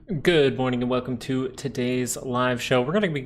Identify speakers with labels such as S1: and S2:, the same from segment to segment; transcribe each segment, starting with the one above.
S1: Good morning and welcome to today's live show. We're going to be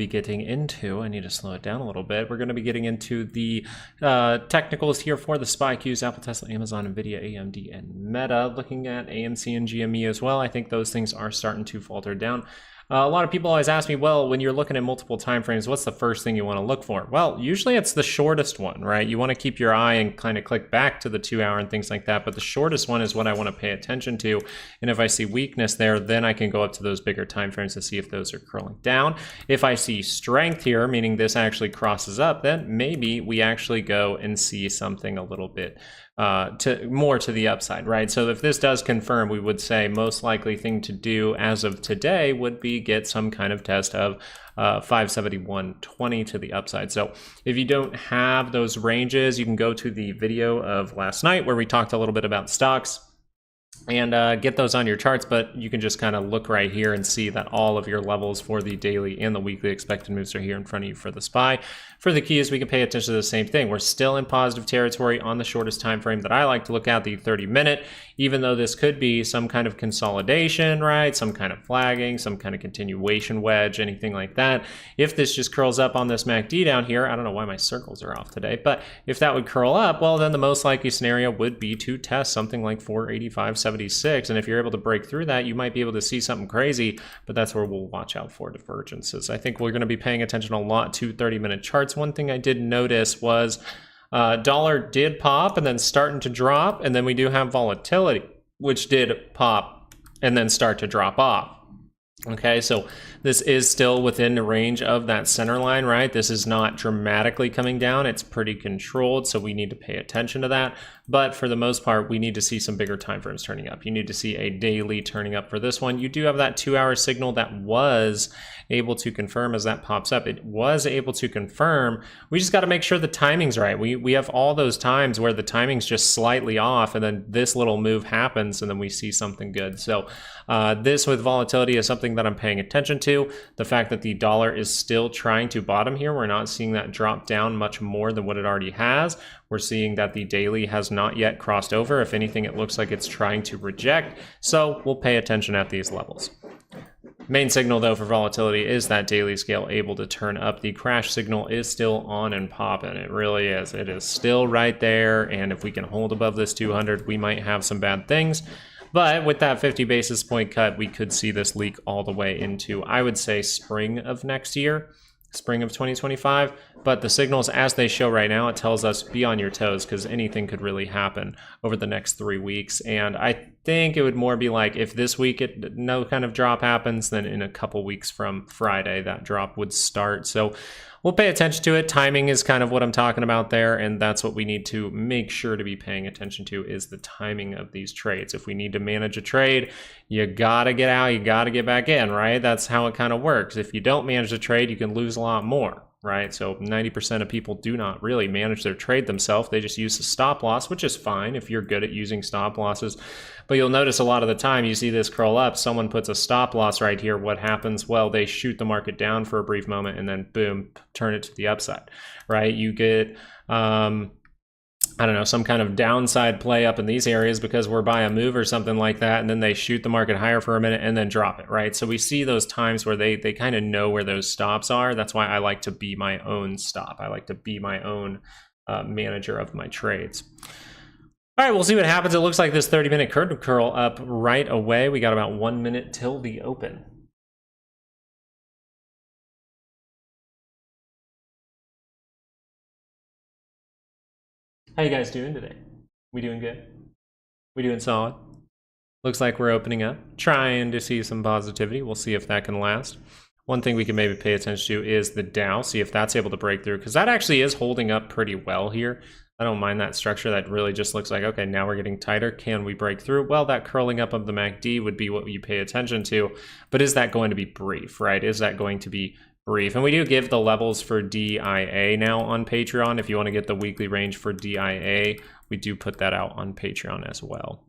S1: getting into, I need to slow it down a little bit. We're going to be getting into the technicals here for the SPY Qs, Apple, Tesla, Amazon, Nvidia, AMD, and Meta. Looking at AMC and GME as well. I think those things are starting to falter down. A lot of people always ask me, well, when you're looking at multiple time frames, what's the first thing you want to look for? Well, usually it's the shortest one, right? You want to keep your eye and kind of click back to the 2 hour and things like that, but the shortest one is what I want to pay attention to. And if I see weakness there, then I can go up to those bigger time frames to see if those are curling down. If I see strength here, meaning this actually crosses up, then maybe we actually go and see something a little bit more to the upside, right? So if this does confirm, we would say most likely thing to do as of today would be get some kind of test of 571.20 to the upside. So if you don't have those ranges, you can go to the video of last night where we talked a little bit about stocks and get those on your charts, but you can just kind of look right here and see that all of your levels for the daily and the weekly expected moves are here in front of you for the SPY. For the keys, we can pay attention to the same thing. We're still in positive territory on the shortest time frame that I like to look at, the 30-minute, even though this could be some kind of consolidation, right? Some kind of flagging, some kind of continuation wedge, anything like that. If this just curls up on this MACD down here, I don't know why my circles are off today, but if that would curl up, well, then the most likely scenario would be to test something like 485.76. And if you're able to break through that, you might be able to see something crazy, but that's where we'll watch out for divergences. I think we're going to be paying attention a lot to 30-minute charts. One thing I did notice was dollar did pop and then starting to drop, and then we do have volatility, which did pop and then start to drop off. Okay, so this is still within the range of that center line, right? This is not dramatically coming down. It's pretty controlled, so we need to pay attention to that. But for the most part, we need to see some bigger time frames turning up. You need to see a daily turning up for this one. You do have that 2 hour signal that was able to confirm as that pops up. It was able to confirm. We just got to make sure the timing's right. We have all those times where the timing's just slightly off, and then this little move happens, and then we see something good. So this with volatility is something that I'm paying attention to. The fact that the dollar is still trying to bottom here, we're not seeing that drop down much more than what it already has. We're seeing that the daily has not yet crossed over. If anything, it looks like it's trying to reject. So we'll pay attention at these levels. Main signal though for volatility is that daily scale able to turn up. The crash signal is still on and popping. It really is. It is still right there. And if we can hold above this 200, we might have some bad things. But with that 50 basis point cut, we could see this leak all the way into, I would say, spring of next year. Spring of 2025, but the signals as they show right now, it tells us be on your toes because anything could really happen over the next 3 weeks. And I think it would more be like if this week no kind of drop happens, then in a couple weeks from Friday, that drop would start. So we'll pay attention to it. Timing is kind of what I'm talking about there, and that's what we need to make sure to be paying attention to is the timing of these trades. If we need to manage a trade, you gotta get out, you gotta get back in, right? That's how it kind of works. If you don't manage the trade, you can lose a lot more, right? So 90% of people do not really manage their trade themselves. They just use the stop loss, which is fine if you're good at using stop losses. But you'll notice a lot of the time you see this curl up, someone puts a stop loss right here. What happens? Well, they shoot the market down for a brief moment and then boom, turn it to the upside, right? You get, I don't know, some kind of downside play up in these areas because we're by a move or something like that, and then they shoot the market higher for a minute and then drop it, right? So we see those times where they kind of know where those stops are. That's why I like to be my own stop. I like to be my own manager of my trades. All right, we'll see what happens. It looks like this 30-minute could curl up right away. We got about 1 minute till the open. How you guys doing today? We doing good? We doing solid? Looks like we're opening up, trying to see some positivity. We'll see if that can last. One thing we can maybe pay attention to is the Dow, see if that's able to break through, because that actually is holding up pretty well here. I don't mind that structure. That really just looks like, okay, now we're getting tighter. Can we break through? Well, that curling up of the MACD would be what you pay attention to, but is that going to be brief, right? Is that going to be brief? And we do give the levels for DIA now on Patreon. If you want to get the weekly range for DIA, we do put that out on Patreon as well.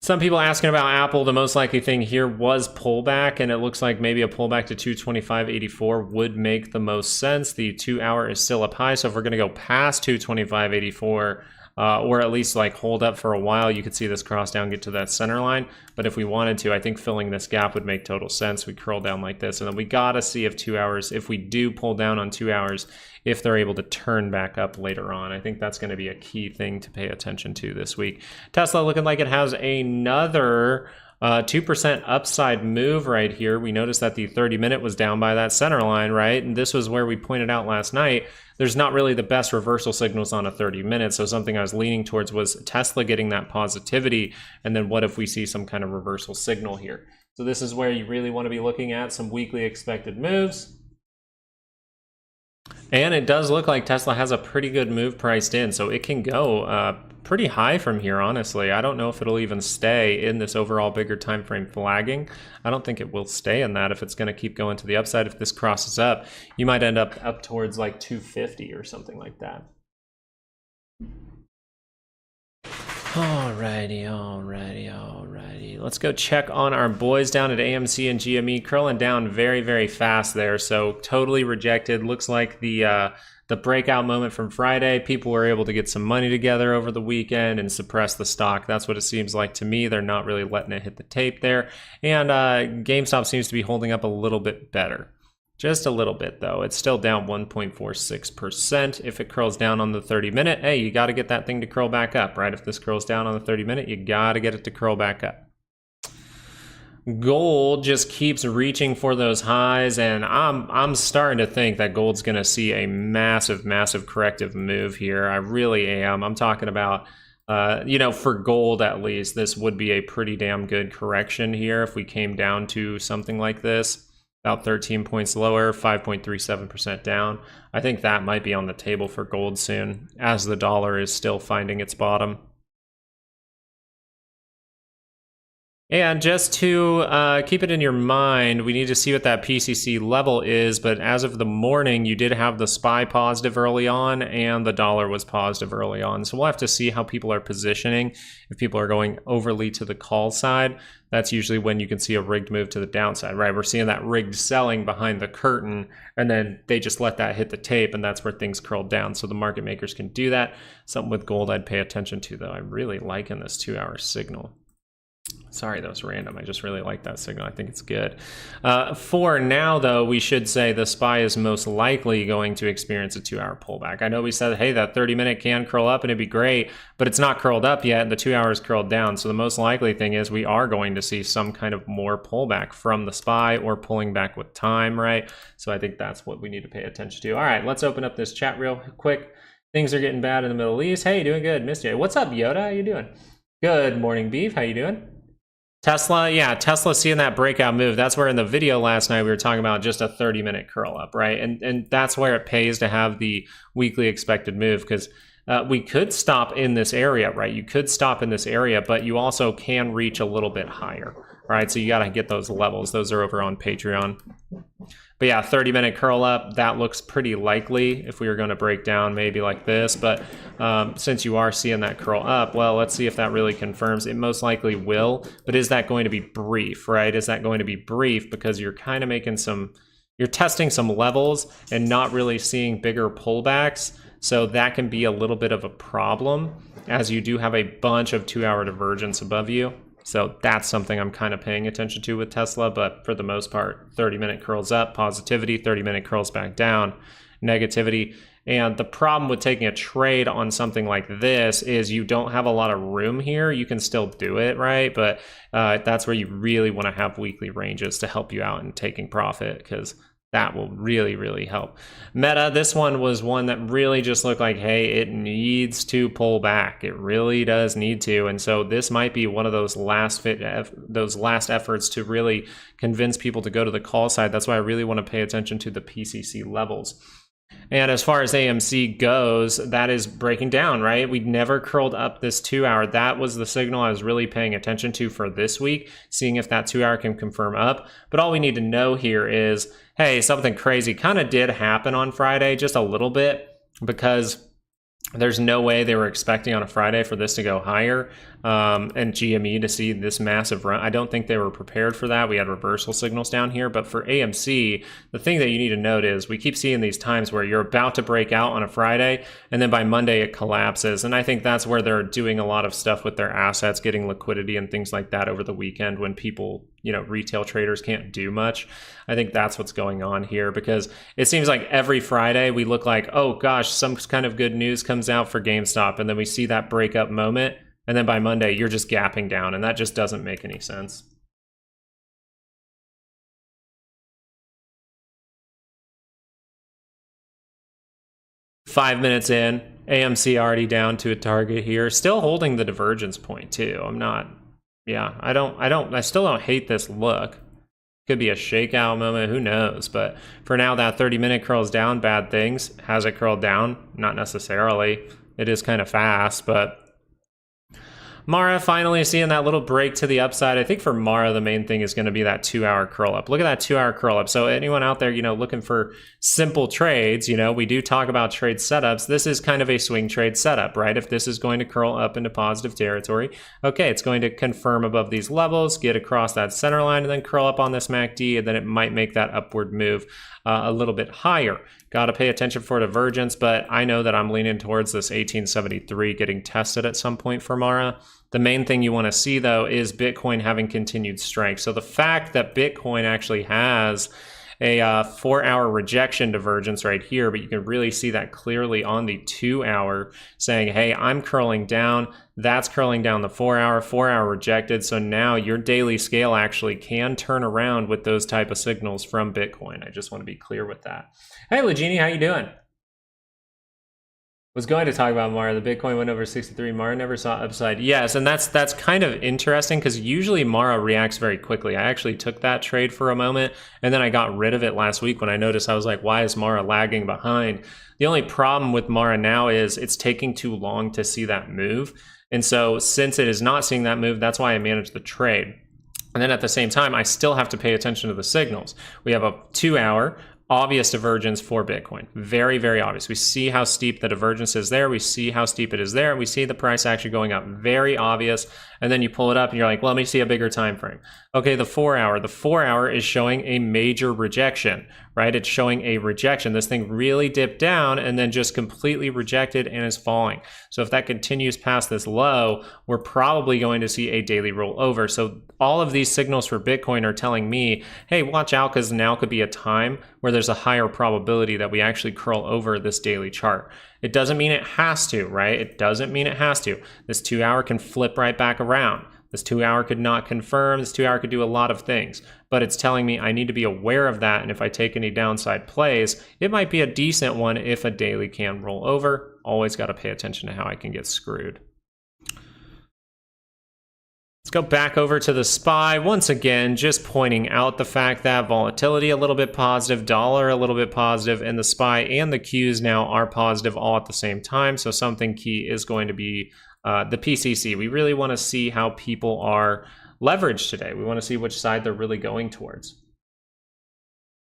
S1: Some people asking about Apple. The most likely thing here was pullback, and it looks like maybe a pullback to 225.84 would make the most sense. The 2 hour is still up high, so if we're going to go past 225.84, or at least like hold up for a while. You could see this cross down, get to that center line. But if we wanted to, I think filling this gap would make total sense. We curl down like this, and then we gotta see if 2 hours, if we do pull down on 2 hours, if they're able to turn back up later on. I think that's gonna be a key thing to pay attention to this week. Tesla looking like it has another 2% upside move right here. We noticed that the 30-minute was down by that center line, right? And this was where we pointed out last night, there's not really the best reversal signals on a 30-minute. So something I was leaning towards was Tesla getting that positivity. And then what if we see some kind of reversal signal here? So this is where you really want to be looking at some weekly expected moves. And it does look like Tesla has a pretty good move priced in, so it can go pretty high from here, honestly. I don't know if it'll even stay in this overall bigger time frame flagging. I don't think it will stay in that if it's going to keep going to the upside. If this crosses up, you might end up towards like 250 or something like that. Alrighty. Let's go check on our boys down at AMC and GME, curling down very, very fast there. So totally rejected. Looks like the breakout moment from Friday. People were able to get some money together over the weekend and suppress the stock. That's what it seems like to me. They're not really letting it hit the tape there. And GameStop seems to be holding up a little bit better. Just a little bit, though. It's still down 1.46%. If it curls down on the 30-minute, hey, you got to get that thing to curl back up, right? If this curls down on the 30-minute, you got to get it to curl back up. Gold just keeps reaching for those highs, and I'm starting to think that gold's going to see a massive corrective move here. I really am. I'm talking about, for gold at least, this would be a pretty damn good correction here if we came down to something like this. About 13 points lower, 5.37% down. I think that might be on the table for gold soon, as the dollar is still finding its bottom. And just to keep it in your mind, we need to see what that PCC level is, but as of the morning, you did have the SPY positive early on, and the dollar was positive early on. So we'll have to see how people are positioning. If people are going overly to the call side, that's usually when you can see a rigged move to the downside, right? We're seeing that rigged selling behind the curtain, and then they just let that hit the tape, and that's where things curled down. So the market makers can do that. Something with gold I'd pay attention to, though. I'm really liking this 2-hour signal. Sorry, that was random. I just really like that signal. I think it's good. For now, though, we should say the SPY is most likely going to experience a 2-hour pullback. I know we said, hey, that 30-minute can curl up and it'd be great, but it's not curled up yet, and the 2 hours curled down. So the most likely thing is we are going to see some kind of more pullback from the SPY or pulling back with time, right? So I think that's what we need to pay attention to. All right, let's open up this chat real quick. Things are getting bad in the Middle East. Hey, doing good. Missed you. What's up, Yoda? How you doing? Good morning, Beef. How you doing? Tesla, yeah, Tesla seeing that breakout move. That's where in the video last night we were talking about just a 30-minute curl up, right? And that's where it pays to have the weekly expected move, because we could stop in this area, right? You could stop in this area, but you also can reach a little bit higher, right? So you got to get those levels. Those are over on Patreon. But yeah, 30-minute curl up, that looks pretty likely if we were going to break down maybe like this. But since you are seeing that curl up, well, let's see if that really confirms. It most likely will. But is that going to be brief, right? Is that going to be brief? Because you're kind of making you're testing some levels and not really seeing bigger pullbacks. So that can be a little bit of a problem, as you do have a bunch of 2-hour divergence above you. So that's something I'm kind of paying attention to with Tesla, but for the most part, 30-minute curls up, positivity, 30-minute curls back down, negativity. And the problem with taking a trade on something like this is you don't have a lot of room here. You can still do it, right? But that's where you really want to have weekly ranges to help you out in taking profit, because that will really help. Meta, this one was one that really just looked like, hey, it needs to pull back. It really does need to. And so this might be one of those last efforts to really convince people to go to the call side. That's why I really want to pay attention to the PCC levels. And as far as AMC goes, that is breaking down, right? We never curled up this 2-hour. That was the signal I was really paying attention to for this week, seeing if that 2-hour can confirm up. But all we need to know here is, hey, something crazy kind of did happen on Friday, just a little bit, because There's no way they were expecting on a Friday for this to go higher and GME to see this massive run. I don't think they were prepared for that. We had reversal signals down here. But for AMC, the thing that you need to note is we keep seeing these times where you're about to break out on a Friday and then by Monday it collapses. And I think that's where they're doing a lot of stuff with their assets, getting liquidity and things like that over the weekend when people, you know, retail traders can't do much. I think that's what's going on here, because it seems like every Friday we look like, oh gosh, some kind of good news comes out for GameStop, and then we see that breakup moment, and then by Monday you're just gapping down, and that just doesn't make any sense. Five minutes in, AMC already down to a target here, still holding the divergence point too. I'm not, yeah, I still don't hate this look. Could be a shakeout moment, who knows? But for now, that 30-minute curls down, bad things. Has it curled down? Not necessarily. It is kind of fast, but Mara finally seeing that little break to the upside. I think for Mara, the main thing is going to be that 2-hour curl up. Look at that 2-hour curl up. So anyone out there, you know, looking for simple trades, you know, we do talk about trade setups. This is kind of a swing trade setup, right? If this is going to curl up into positive territory, okay, it's going to confirm above these levels, get across that center line, and then curl up on this MACD, and then it might make that upward move a little bit higher. Got to pay attention for divergence, but I know that I'm leaning towards this 1873 getting tested at some point for Mara. The main thing you want to see, though, is Bitcoin having continued strength. So the fact that Bitcoin actually has a 4-hour rejection divergence right here, but you can really see that clearly on the 2-hour, saying, hey, I'm curling down. That's curling down the 4-hour rejected. So now your daily scale actually can turn around with those type of signals from Bitcoin. I just want to be clear with that. Hey, Legini, how you doing? Was going to talk about Mara. The Bitcoin went over 63. Mara never saw upside. Yes, and that's kind of interesting, because usually Mara reacts very quickly. I actually took that trade for a moment, and then I got rid of it last week when I noticed. I was like, why is Mara lagging behind? The only problem with Mara now is it's taking too long to see that move. And so since it is not seeing that move, that's why I managed the trade. And then at the same time, I still have to pay attention to the signals. We have a 2-hour obvious divergence for Bitcoin. Very, very obvious. We see how steep the divergence is there. We see how steep it is there. And we see the price actually going up. Very obvious. And then you pull it up and you're like, well, let me see a bigger time frame. Okay, the 4-hour. The 4-hour is showing a major rejection, right? It's showing a rejection. This thing really dipped down and then just completely rejected and is falling. So if that continues past this low, we're probably going to see a daily rollover. So all of these signals for Bitcoin are telling me, hey, watch out, because now could be a time where there's a higher probability that we actually curl over this daily chart. It doesn't mean it has to, right? It doesn't mean it has to. This 2-hour can flip right back around. This 2-hour could not confirm. This 2-hour could do a lot of things, but it's telling me I need to be aware of that. And if I take any downside plays, it might be a decent one if a daily can roll over. Always got to pay attention to how I can get screwed. Let's go back over to the SPY. Once again, just pointing out the fact that volatility a little bit positive, dollar a little bit positive, and the SPY and the Qs now are positive all at the same time. So something key is going to be the PCC. We really want to see how people are leveraged today. We want to see which side they're really going towards.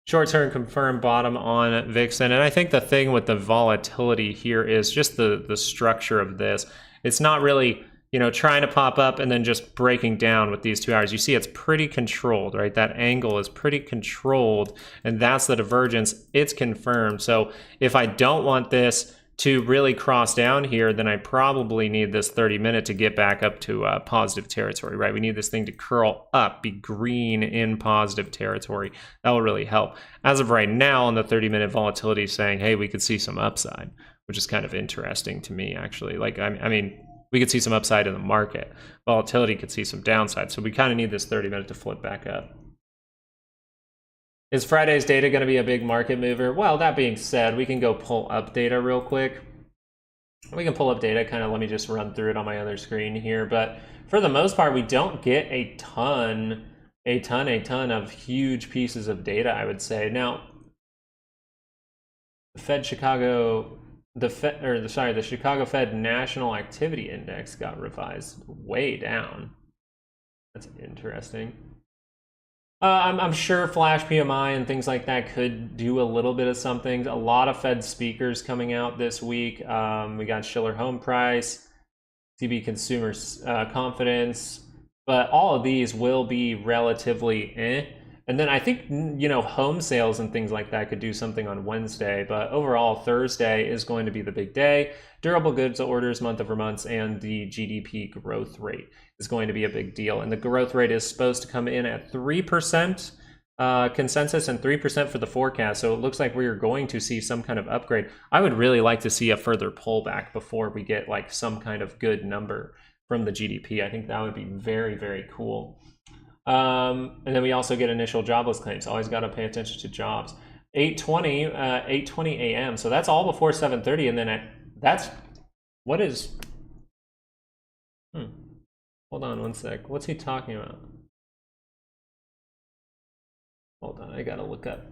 S1: Short-term confirmed bottom on Vixen. And I think the thing with the volatility here is just the structure of this. It's not really, you know, trying to pop up and then just breaking down with these 2 hours. You see it's pretty controlled, right? That angle is pretty controlled, and that's the divergence. It's confirmed. So if I don't want this to really cross down here, then I probably need this 30-minute to get back up to positive territory, right? We need this thing to curl up, be green in positive territory. That will really help. As of right now, on the 30-minute volatility saying, hey, we could see some upside, which is kind of interesting to me, actually. Like, I mean, we could see some upside in the market. Volatility could see some downside. So we kind of need this 30-minute to flip back up. Is Friday's data going to be a big market mover? Well, that being said, we can go pull up data real quick. We can pull up data, kind of let me just run through it on my other screen here. But for the most part, we don't get a ton of huge pieces of data, I would say. Now, the Chicago Fed National Activity Index got revised way down. That's interesting. I'm sure flash PMI and things like that could do a little bit of something. A lot of Fed speakers coming out this week. We got Schiller Home Price, CB Consumer Confidence, but all of these will be relatively eh. And then I think, home sales and things like that could do something on Wednesday. But overall, Thursday is going to be the big day. Durable goods orders month over month and the GDP growth rate is going to be a big deal. And the growth rate is supposed to come in at 3% consensus and 3% for the forecast. So it looks like we are going to see some kind of upgrade. I would really like to see a further pullback before we get like some kind of good number from the GDP. I think that would be very, very cool. And then we also get initial jobless claims. Always got to pay attention to jobs. 8:20 a.m. So that's all before 7:30, and then what is? Hold on one sec. What's he talking about? Hold on, I gotta look up.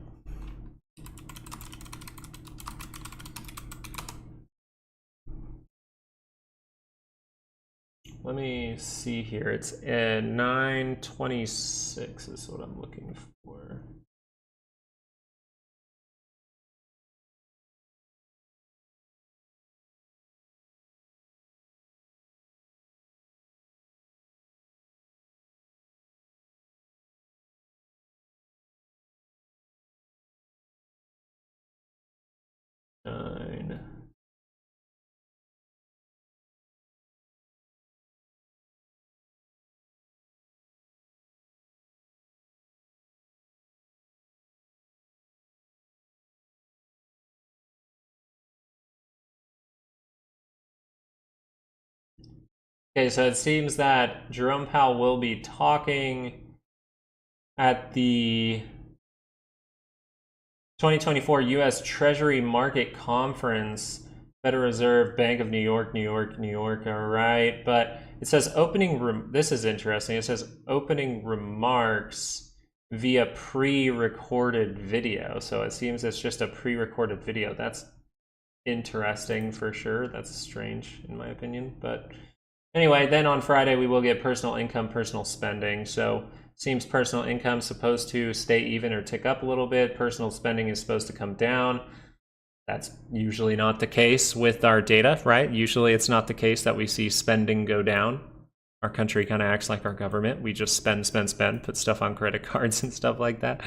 S1: Let me see here. It's at 9:26 is what I'm looking for. Okay, so it seems that Jerome Powell will be talking at the 2024 U.S. Treasury Market Conference, Federal Reserve, Bank of New York, New York, all right. But it says this is interesting. It says opening remarks via pre-recorded video. So it seems it's just a pre-recorded video. That's interesting for sure. That's strange in my opinion, but anyway, then on Friday we will get personal income, personal spending. So seems personal income supposed to stay even or tick up a little bit. Personal spending is supposed to come down. That's usually not the case with our data, right? Usually it's not the case that we see spending go down. Our country kind of acts like our government. We just spend, put stuff on credit cards and stuff like that.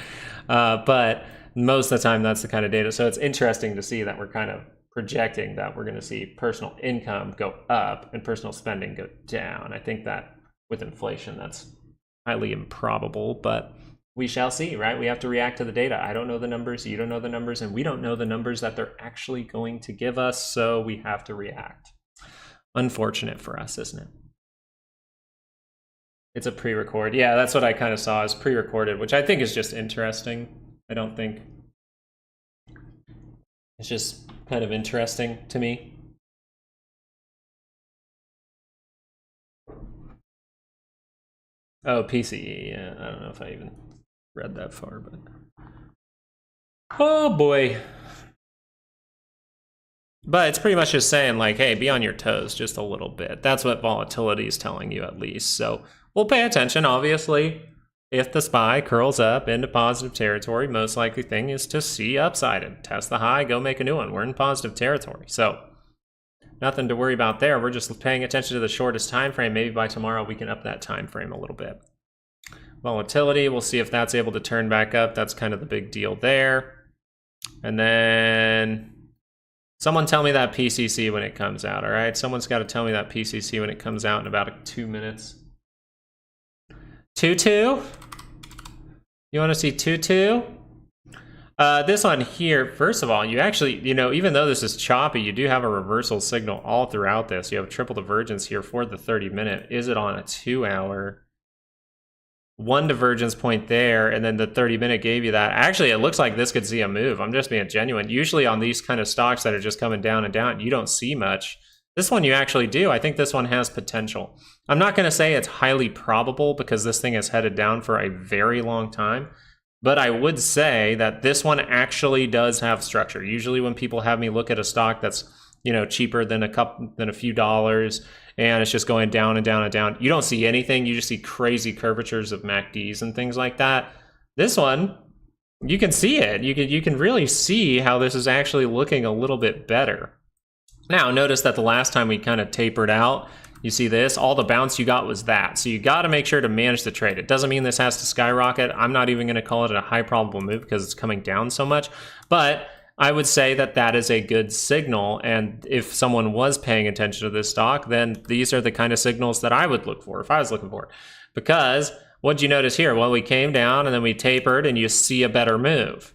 S1: But most of the time that's the kind of data. So it's interesting to see that we're kind of projecting that we're going to see personal income go up and personal spending go down. I think that with inflation, that's highly improbable, but we shall see, right? We have to react to the data. I don't know the numbers, you don't know the numbers, and we don't know the numbers that they're actually going to give us, so we have to react. Unfortunate for us, isn't it? It's a pre-record. Yeah, that's what I kind of saw as pre-recorded, which I think is just interesting. I don't think... It's just kind of interesting to me. Oh, PCE, yeah. I don't know if I even read that far, but... Oh, boy. But it's pretty much just saying, like, hey, be on your toes just a little bit. That's what volatility is telling you, at least. So we'll pay attention, obviously. If the SPY curls up into positive territory, most likely thing is to see upside and test the high, go make a new one. We're in positive territory. So nothing to worry about there. We're just paying attention to the shortest time frame. Maybe by tomorrow we can up that time frame a little bit. Volatility, we'll see if that's able to turn back up. That's kind of the big deal there. And then someone tell me that PCC when it comes out, all right? Someone's got to tell me that PCC when it comes out in about 2 minutes. 2-2? You want to see 2-2? This one here, first of all, you actually, even though this is choppy, you do have a reversal signal all throughout this. You have triple divergence here for the 30-minute. Is it on a 2-hour? One divergence point there, and then the 30-minute gave you that. Actually, it looks like this could see a move. I'm just being genuine. Usually on these kind of stocks that are just coming down and down, you don't see much. This one you actually do. I think this one has potential. I'm not going to say it's highly probable because this thing is headed down for a very long time. But I would say that this one actually does have structure. Usually when people have me look at a stock that's, cheaper than a few dollars and it's just going down and down and down, you don't see anything. You just see crazy curvatures of MACDs and things like that. This one, you can see it. You can really see how this is actually looking a little bit better. Now, notice that the last time we kind of tapered out, you see this, all the bounce you got was that. So you got to make sure to manage the trade. It doesn't mean this has to skyrocket. I'm not even going to call it a high probable move because it's coming down so much. But I would say that that is a good signal. And if someone was paying attention to this stock, then these are the kind of signals that I would look for if I was looking for it. Because what'd you notice here? Well, we came down and then we tapered and you see a better move.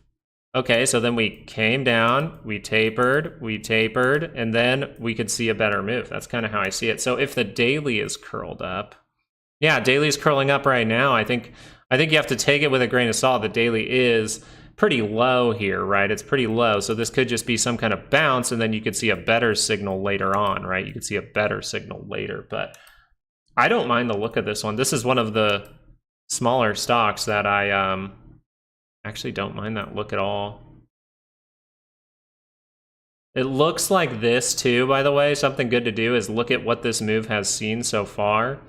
S1: Okay, so then we came down, we tapered, and then we could see a better move. That's kind of how I see it. So if the daily is curled up, yeah, daily is curling up right now. I think you have to take it with a grain of salt. The daily is pretty low here, right? It's pretty low. So this could just be some kind of bounce, and then you could see a better signal later on, right? You could see a better signal later, but I don't mind the look of this one. This is one of the smaller stocks that I actually don't mind that look at all. It looks like this too, by the way. Something good to do is look at what this move has seen so far.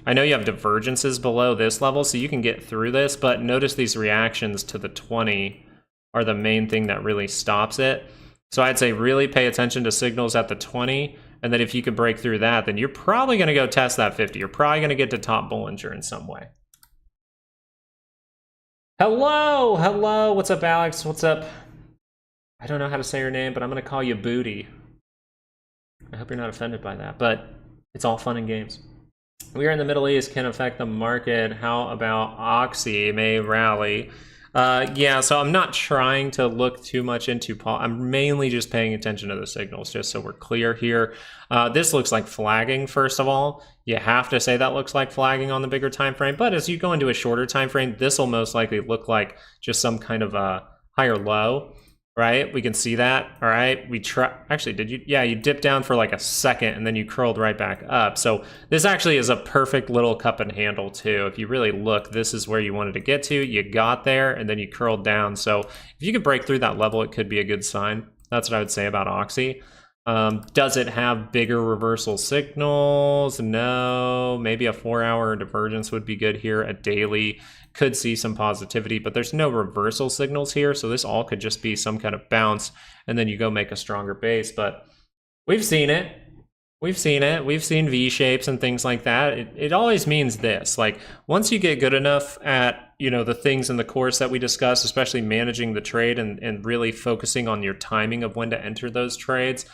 S1: I know you have divergences below this level, so you can get through this, but notice these reactions to the 20 are the main thing that really stops it. So I'd say really pay attention to signals at the 20, and then if you could break through that, then you're probably going to go test that 50. You're probably going to get to top Bollinger in some way. Hello, what's up, Alex? What's up? I don't know how to say your name, but I'm gonna call you Booty. I hope you're not offended by that, but it's all fun and games. We are in the Middle East, can affect the market. How about Oxy may rally? Yeah, so I'm not trying to look too much into I'm mainly just paying attention to the signals, just so we're clear here. This looks like flagging, first of all. You have to say that looks like flagging on the bigger time frame, but as you go into a shorter time frame, this will most likely look like just some kind of a higher low, right? We can see that, all right? Actually, did you? Yeah, you dipped down for like a second and then you curled right back up. So this actually is a perfect little cup and handle too. If you really look, this is where you wanted to get to. You got there and then you curled down. So if you could break through that level, it could be a good sign. That's what I would say about Oxy. Does it have bigger reversal signals? No. Maybe a 4-hour divergence would be good here. A daily could see some positivity, but there's no reversal signals here, so this all could just be some kind of bounce, and then you go make a stronger base. But we've seen it. We've seen V-shapes and things like that. It always means this, like once you get good enough at, you know, the things in the course that we discussed, especially managing the trade and really focusing on your timing of when to enter those trades,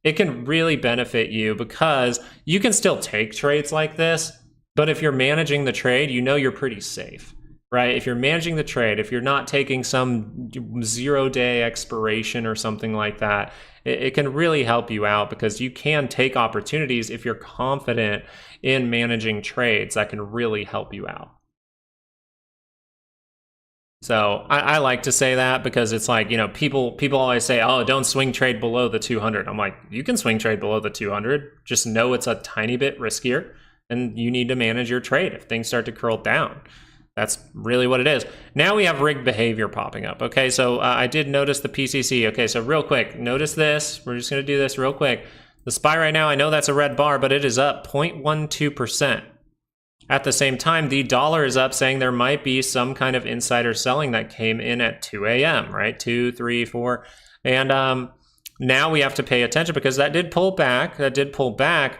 S1: it can really benefit you because you can still take trades like this, but if you're managing the trade, you know you're pretty safe, right? If you're managing the trade, if you're not taking some 0-day expiration or something like that, it can really help you out because you can take opportunities if you're confident in managing trades that can really help you out. So I like to say that because it's like, you know, people always say, oh, don't swing trade below the 200. I'm like, you can swing trade below the 200. Just know it's a tiny bit riskier and you need to manage your trade if things start to curl down. That's really what it is. Now we have rigged behavior popping up. Okay, so I did notice the PCC. Okay, so real quick, notice this. We're just going to do this real quick. The SPY right now, I know that's a red bar, but it is up 0.12%. At the same time, the dollar is up, saying there might be some kind of insider selling that came in at 2 a.m., right? 2, 3, 4. And now we have to pay attention because that did pull back.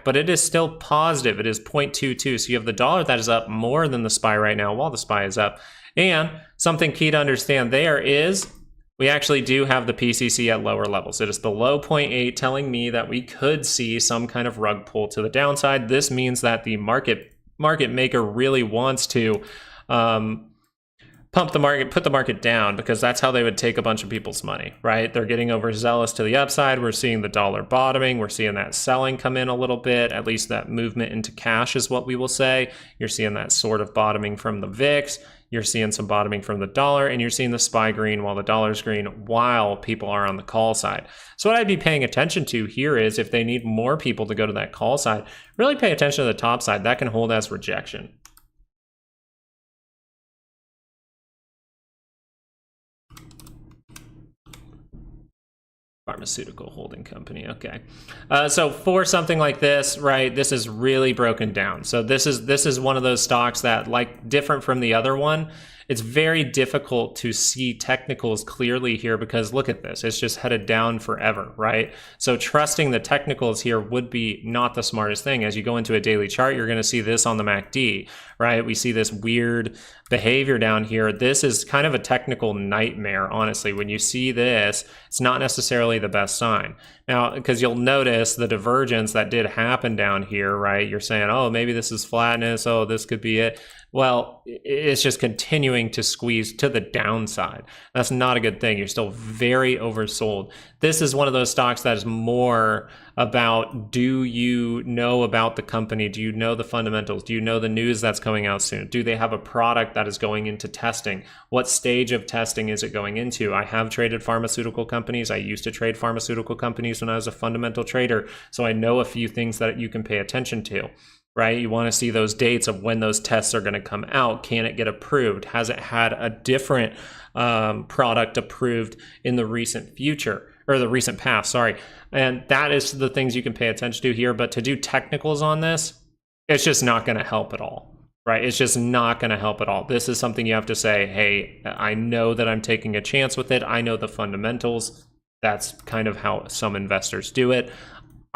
S1: But it is still positive. It is 0.22. So you have the dollar that is up more than the SPY right now while the SPY is up. And something key to understand there is we actually do have the PCC at lower levels. It is below 0.8, telling me that we could see some kind of rug pull to the downside. This means that the market maker really wants to pump the market, put the market down, because that's how they would take a bunch of people's money, right? They're getting overzealous to the upside. We're seeing the dollar bottoming. We're seeing that selling come in a little bit, at least that movement into cash is what we will say. You're seeing that sort of bottoming from the VIX. You're seeing some bottoming from the dollar, and you're seeing the SPY green while the dollar's green while people are on the call side. So what I'd be paying attention to here is if they need more people to go to that call side, really pay attention to the top side. That can hold as rejection. Pharmaceutical holding company. Okay. So for something like this, right, this is really broken down. So this is one of those stocks that, like, different from the other one, it's very difficult to see technicals clearly here because look at this, it's just headed down forever, right? So trusting the technicals here would be not the smartest thing. As you go into a daily chart, you're going to see this on the MACD, right? We see this weird behavior down here. This is kind of a technical nightmare, honestly. When you see this, it's not necessarily the best sign. Now, because you'll notice the divergence that did happen down here, right? You're saying, oh, maybe this is flatness. Oh, this could be it. Well, it's just continuing to squeeze to the downside. That's not a good thing. You're still very oversold. This is one of those stocks that is more about, do you know about the company? Do you know the fundamentals? Do you know the news that's coming out soon? Do they have a product that is going into testing? What stage of testing is it going into? I have traded pharmaceutical companies. I used to trade pharmaceutical companies when I was a fundamental trader, so I know a few things that you can pay attention to. Right? You want to see those dates of when those tests are going to come out. Can it get approved? Has it had a different product approved in the recent future or the recent past? Sorry. And that is the things you can pay attention to here. But to do technicals on this, it's just not going to help at all. Right? It's just not going to help at all. This is something you have to say, hey, I know that I'm taking a chance with it. I know the fundamentals. That's kind of how some investors do it.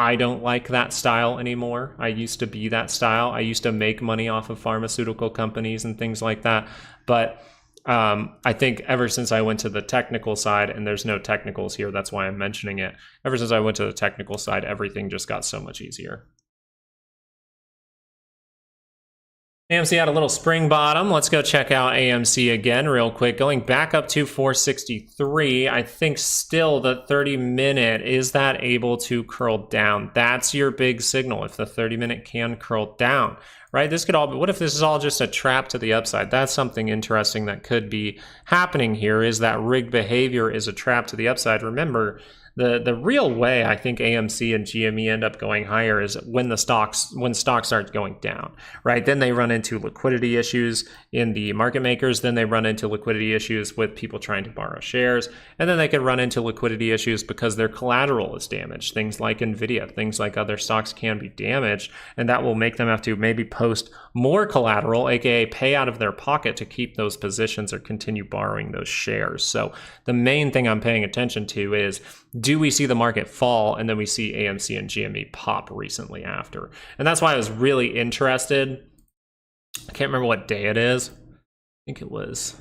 S1: I don't like that style anymore. I used to be that style. I used to make money off of pharmaceutical companies and things like that. But I think ever since I went to the technical side, and there's no technicals here, that's why I'm mentioning it. Ever since I went to the technical side, everything just got so much easier. AMC had a little spring bottom. Let's go check out AMC again real quick. Going back up to 463. I think still the 30-minute, is that able to curl down? That's your big signal, if the 30-minute can curl down, right? This could all be, what if this is all just a trap to the upside? That's something interesting that could be happening here, is that rigged behavior is a trap to the upside. Remember, the real way I think AMC and GME end up going higher is when stocks start going down, right? Then they run into liquidity issues in the market makers. Then they run into liquidity issues with people trying to borrow shares. And then they could run into liquidity issues because their collateral is damaged. Things like Nvidia, things like other stocks can be damaged. And that will make them have to maybe post more collateral, aka pay out of their pocket to keep those positions or continue borrowing those shares. So the main thing I'm paying attention to is, do we see the market fall and then we see AMC and GME pop recently after? And that's why I was really interested. I can't remember what day it is. I think it was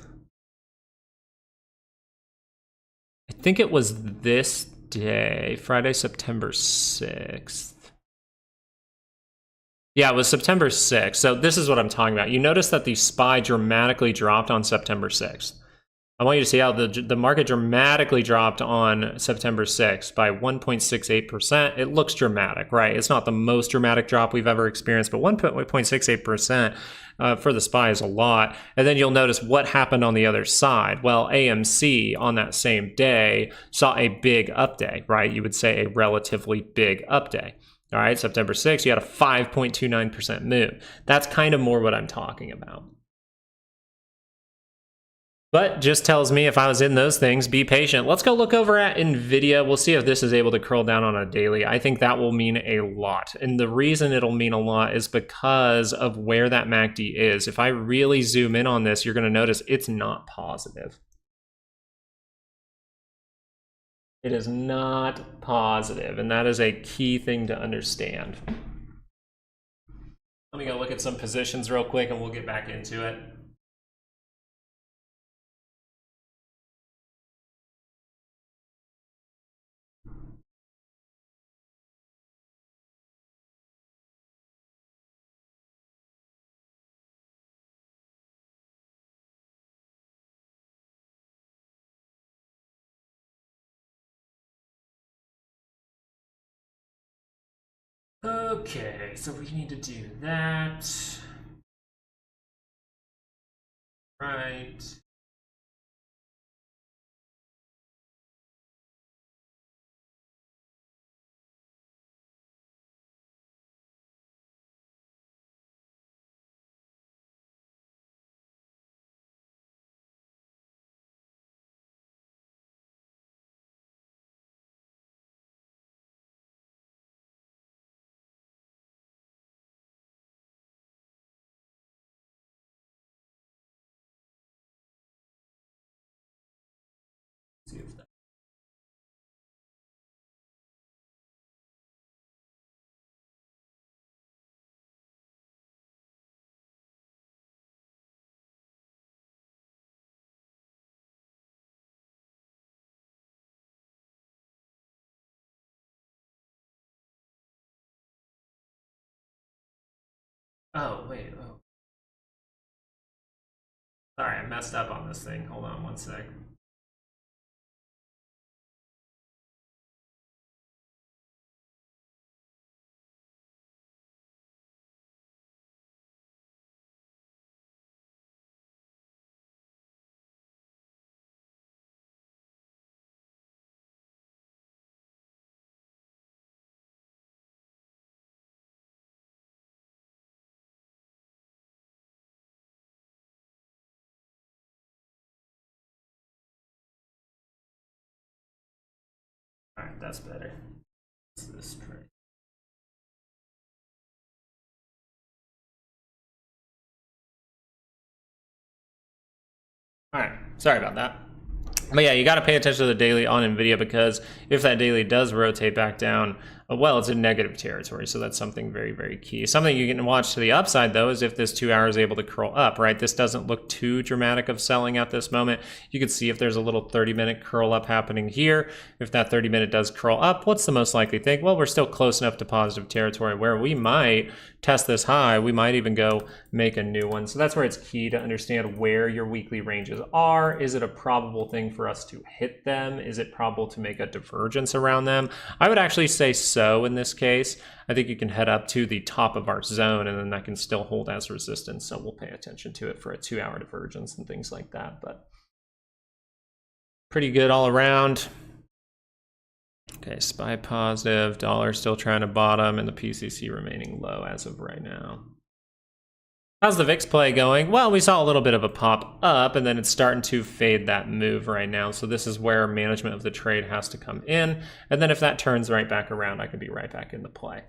S1: this day, Friday, September 6th. Yeah, it was September 6th. So this is what I'm talking about. You notice that the SPY dramatically dropped on September 6th. I want you to see how the market dramatically dropped on September 6th by 1.68%. It looks dramatic, right? It's not the most dramatic drop we've ever experienced, but 1.68% for the SPY is a lot. And then you'll notice what happened on the other side. Well, AMC on that same day saw a big up day, right? You would say a relatively big up day. All right, September 6th, you had a 5.29% move. That's kind of more what I'm talking about. But just tells me if I was in those things, be patient. Let's go look over at Nvidia. We'll see if this is able to curl down on a daily. I think that will mean a lot. And the reason it'll mean a lot is because of where that MACD is. If I really zoom in on this, you're going to notice it's not positive. It is not positive, and that is a key thing to understand. Let me go look at some positions real quick and we'll get back into it. Okay, so we need to do that. Right. Oh, wait. Oh. Sorry, I messed up on this thing. Hold on one sec. All right, that's better. What's this trade? All right, sorry about that. But yeah, you got to pay attention to the daily on Nvidia, because if that daily does rotate back down, well, it's in negative territory. So that's something very, very key. Something you can watch to the upside, though, is if this 2 hour is able to curl up, right? This doesn't look too dramatic of selling at this moment. You can see if there's a little 30-minute curl up happening here. If that 30-minute does curl up, what's the most likely thing? Well, we're still close enough to positive territory where we might test this high. We might even go make a new one. So that's where it's key to understand where your weekly ranges are. Is it a probable thing for us to hit them? Is it probable to make a divergence around them? I would actually say so in this case. I think you can head up to the top of our zone, and then that can still hold as resistance. So we'll pay attention to it for a 2 hour divergence and things like that. But pretty good all around. Okay, SPY positive, dollar still trying to bottom, and the PCC remaining low as of right now. How's the VIX play going? Well, we saw a little bit of a pop up, and then it's starting to fade that move right now. So this is where management of the trade has to come in. And then if that turns right back around, I could be right back in the play.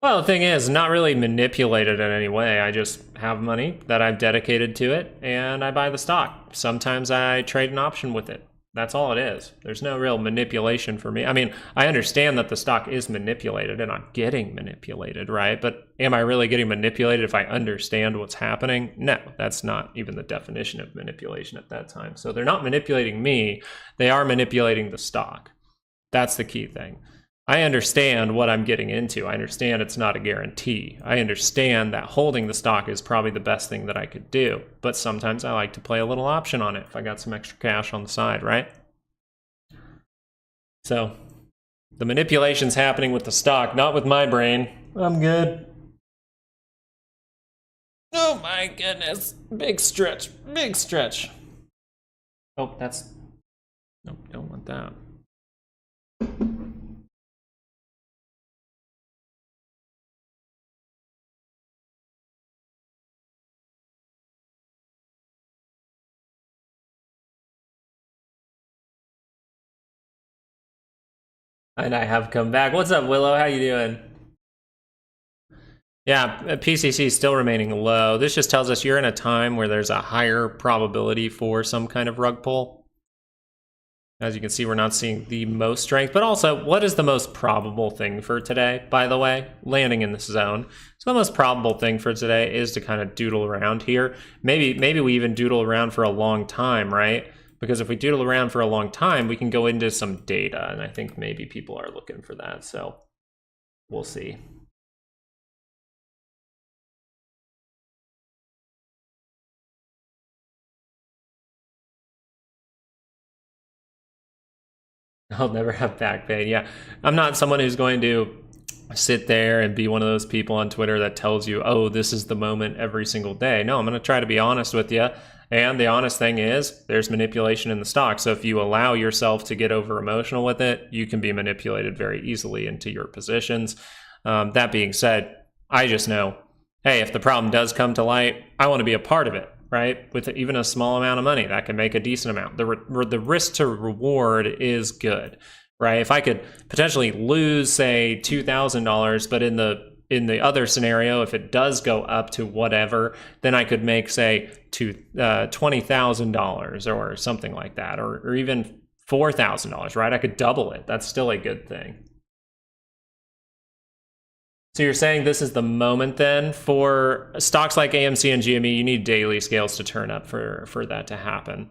S1: Well, the thing is, not really manipulated in any way. I just have money that I've dedicated to it, and I buy the stock. Sometimes I trade an option with it. That's all it is. There's no real manipulation for me. I mean, I understand that the stock is manipulated, and I'm getting manipulated, right? But am I really getting manipulated if I understand what's happening? No, that's not even the definition of manipulation at that time. So they're not manipulating me. They are manipulating the stock. That's the key thing. I understand what I'm getting into. I understand it's not a guarantee. I understand that holding the stock is probably the best thing that I could do. But sometimes I like to play a little option on it if I got some extra cash on the side, right? So the manipulation's happening with the stock, not with my brain. I'm good. Oh my goodness. Big stretch. Big stretch. Oh, that's... Nope, don't want that. And I have come back. What's up, Willow? How you doing? Yeah, PCC is still remaining low. This just tells us you're in a time where there's a higher probability for some kind of rug pull. As you can see, we're not seeing the most strength, but also, what is the most probable thing for today, by the way? Landing in this zone. So the most probable thing for today is to kind of doodle around here. Maybe we even doodle around for a long time, right? Because if we doodle around for a long time, we can go into some data, and I think maybe people are looking for that, so we'll see. I'll never have back pain. Yeah, I'm not someone who's going to sit there and be one of those people on Twitter that tells you, oh, this is the moment every single day. No, I'm going to try to be honest with you. And the honest thing is there's manipulation in the stock. So if you allow yourself to get over emotional with it, you can be manipulated very easily into your positions. That being said, I just know, hey, if the problem does come to light, I want to be a part of it, right? With even a small amount of money, that can make a decent amount. The risk to reward is good, right? If I could potentially lose, say, $2,000, but in the other scenario, if it does go up to whatever, then I could make, say, $20,000 or something like that, or even $4,000, right? I could double it. That's still a good thing. So you're saying this is the moment then for stocks like AMC and GME, you need daily scales to turn up for that to happen.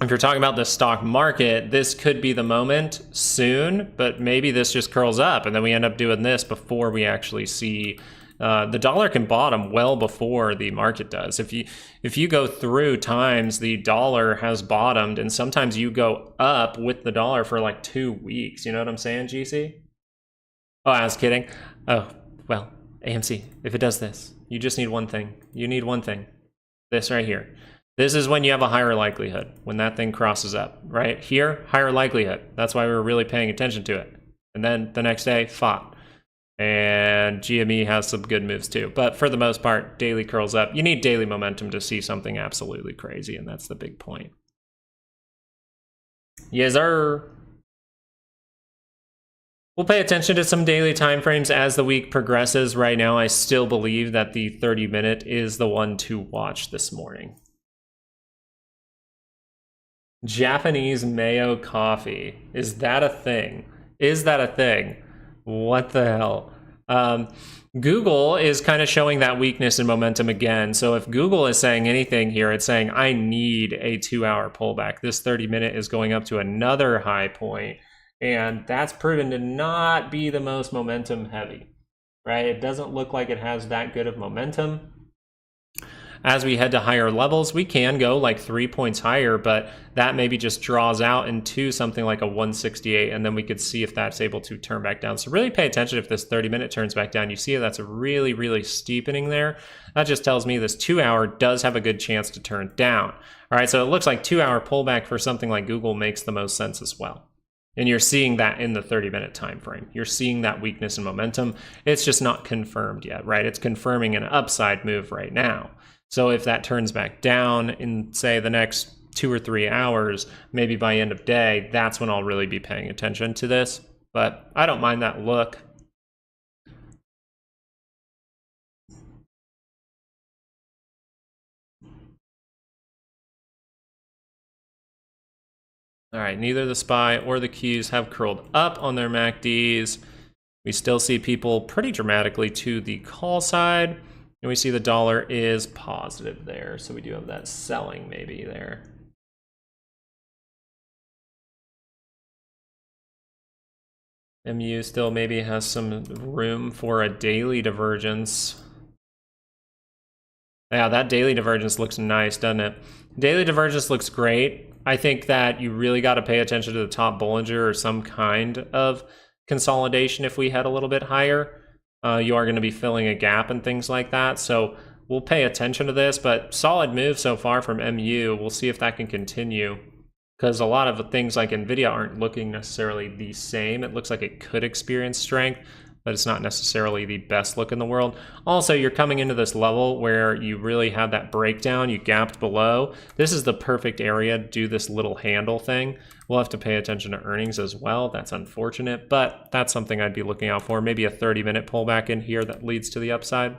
S1: if you're talking about the stock market, this could be the moment soon, but maybe this just curls up and then we end up doing this before we actually see the dollar can bottom well before the market does. If you go through times, the dollar has bottomed, and sometimes you go up with the dollar for like 2 weeks. You know what I'm saying, GC? Oh, I was kidding. Oh, well, AMC, if it does this, you just need one thing. You need one thing. This right here. This is when you have a higher likelihood, when that thing crosses up, right? Here, higher likelihood. That's why we were really paying attention to it. And then the next day, fought. And GME has some good moves too. But for the most part, daily curls up. You need daily momentum to see something absolutely crazy, and that's the big point. Yes, sir. We'll pay attention to some daily timeframes as the week progresses. Right now, I still believe that the 30-minute is the one to watch this morning. Japanese mayo coffee. Is that a thing? Is that a thing? What the hell? Google is kind of showing that weakness in momentum again. So if Google is saying anything here, it's saying, I need a 2-hour pullback. This 30-minute is going up to another high point, and that's proven to not be the most momentum heavy, right? It doesn't look like it has that good of momentum. As we head to higher levels, we can go like 3 points higher, but that maybe just draws out into something like a 168, and then we could see if that's able to turn back down. So really pay attention if this 30-minute turns back down. You see that's a really, really steepening there. That just tells me this 2-hour does have a good chance to turn down. All right, so it looks like 2-hour pullback for something like Google makes the most sense as well. And you're seeing that in the 30-minute time frame. You're seeing that weakness in momentum. It's just not confirmed yet, right? It's confirming an upside move right now. So if that turns back down in, say, the next 2 or 3 hours, maybe by end of day, that's when I'll really be paying attention to this. But I don't mind that look. All right, neither the SPY or the Qs have curled up on their MACDs. We still see people pretty dramatically to the call side. And we see the dollar is positive there. So we do have that selling maybe there. MU still maybe has some room for a daily divergence. Yeah, that daily divergence looks nice, doesn't it? Daily divergence looks great. I think that you really got to pay attention to the top Bollinger or some kind of consolidation if we head a little bit higher. You are going to be filling a gap and things like that. So we'll pay attention to this, but solid move so far from MU. We'll see if that can continue, because a lot of things like Nvidia aren't looking necessarily the same. It looks like it could experience strength, but it's not necessarily the best look in the world. Also, you're coming into this level where you really have that breakdown. You gapped below. This is the perfect area to do this little handle thing. We'll have to pay attention to earnings as well. That's unfortunate, but that's something I'd be looking out for. Maybe a 30-minute pullback in here that leads to the upside.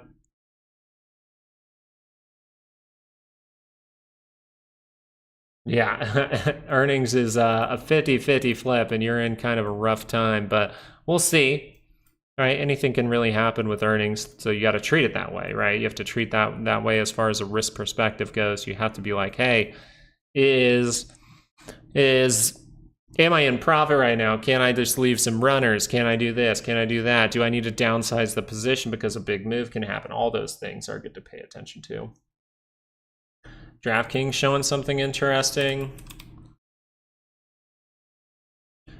S1: Yeah, earnings is a 50-50 flip, and you're in kind of a rough time, but we'll see. Right, anything can really happen with earnings, so you got to treat it that way, right? You have to treat that way as far as a risk perspective goes. You have to be like, hey, am I in profit right now? Can I just leave some runners? Can I do this? Can I do that? Do I need to downsize the position because a big move can happen? All those things are good to pay attention to. DraftKings showing something interesting.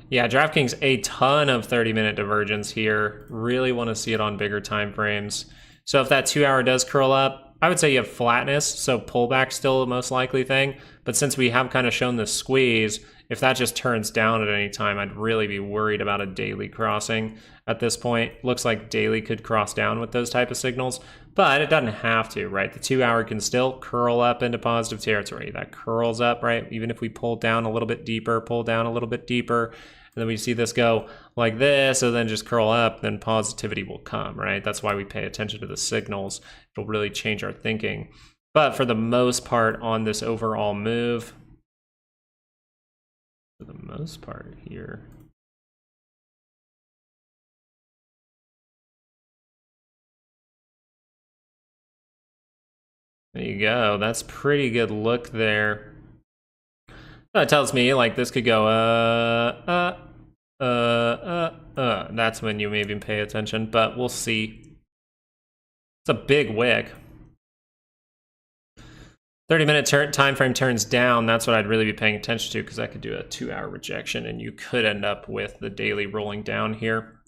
S1: Yeah, DraftKings, a ton of 30-minute divergence here. Really want to see it on bigger time frames. So if that 2-hour does curl up, I would say you have flatness, so pullback still the most likely thing. But since we have kind of shown this squeeze, if that just turns down at any time, I'd really be worried about a daily crossing at this point. Looks like daily could cross down with those type of signals, but it doesn't have to, right? The 2-hour can still curl up into positive territory. That curls up, right? Even if we pull down a little bit deeper, pull down a little bit deeper, and then we see this go like this, and then just curl up, then positivity will come, right? That's why we pay attention to the signals. It'll really change our thinking. But for the most part on this overall move, for the most part here, there you go. That's pretty good look there. That tells me like this could go that's when you maybe pay attention, but we'll see. It's a big wick. 30-minute time frame turns down. That's what I'd really be paying attention to, because I could do a 2-hour rejection and you could end up with the daily rolling down here.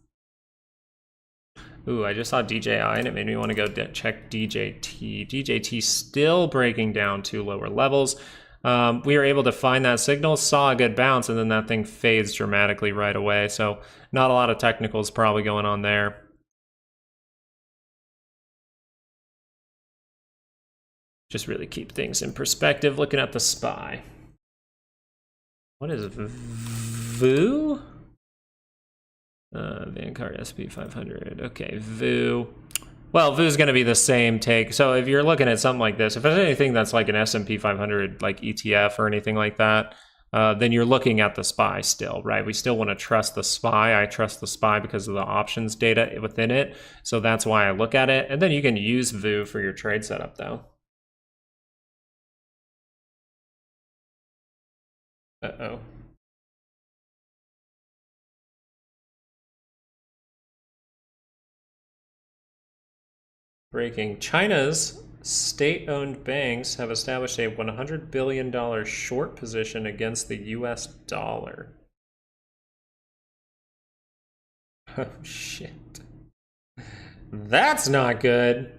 S1: Ooh, I just saw DJI and it made me want to go check DJT. DJT still breaking down to lower levels. We were able to find that signal, saw a good bounce, and then that thing fades dramatically right away. So not a lot of technicals probably going on there. Just really keep things in perspective. Looking at the SPY. What is VOO? Vanguard SP 500. Okay, VOO. Well, VOO's going to be the same take. So if you're looking at something like this, if there's anything that's like an S&P 500 like ETF or anything like that, then you're looking at the SPY still, right? We still want to trust the SPY. I trust the SPY because of the options data within it. So that's why I look at it. And then you can use VOO for your trade setup though. Uh-oh. Breaking. China's state-owned banks have established a $100 billion short position against the US dollar. Oh, shit. That's not good.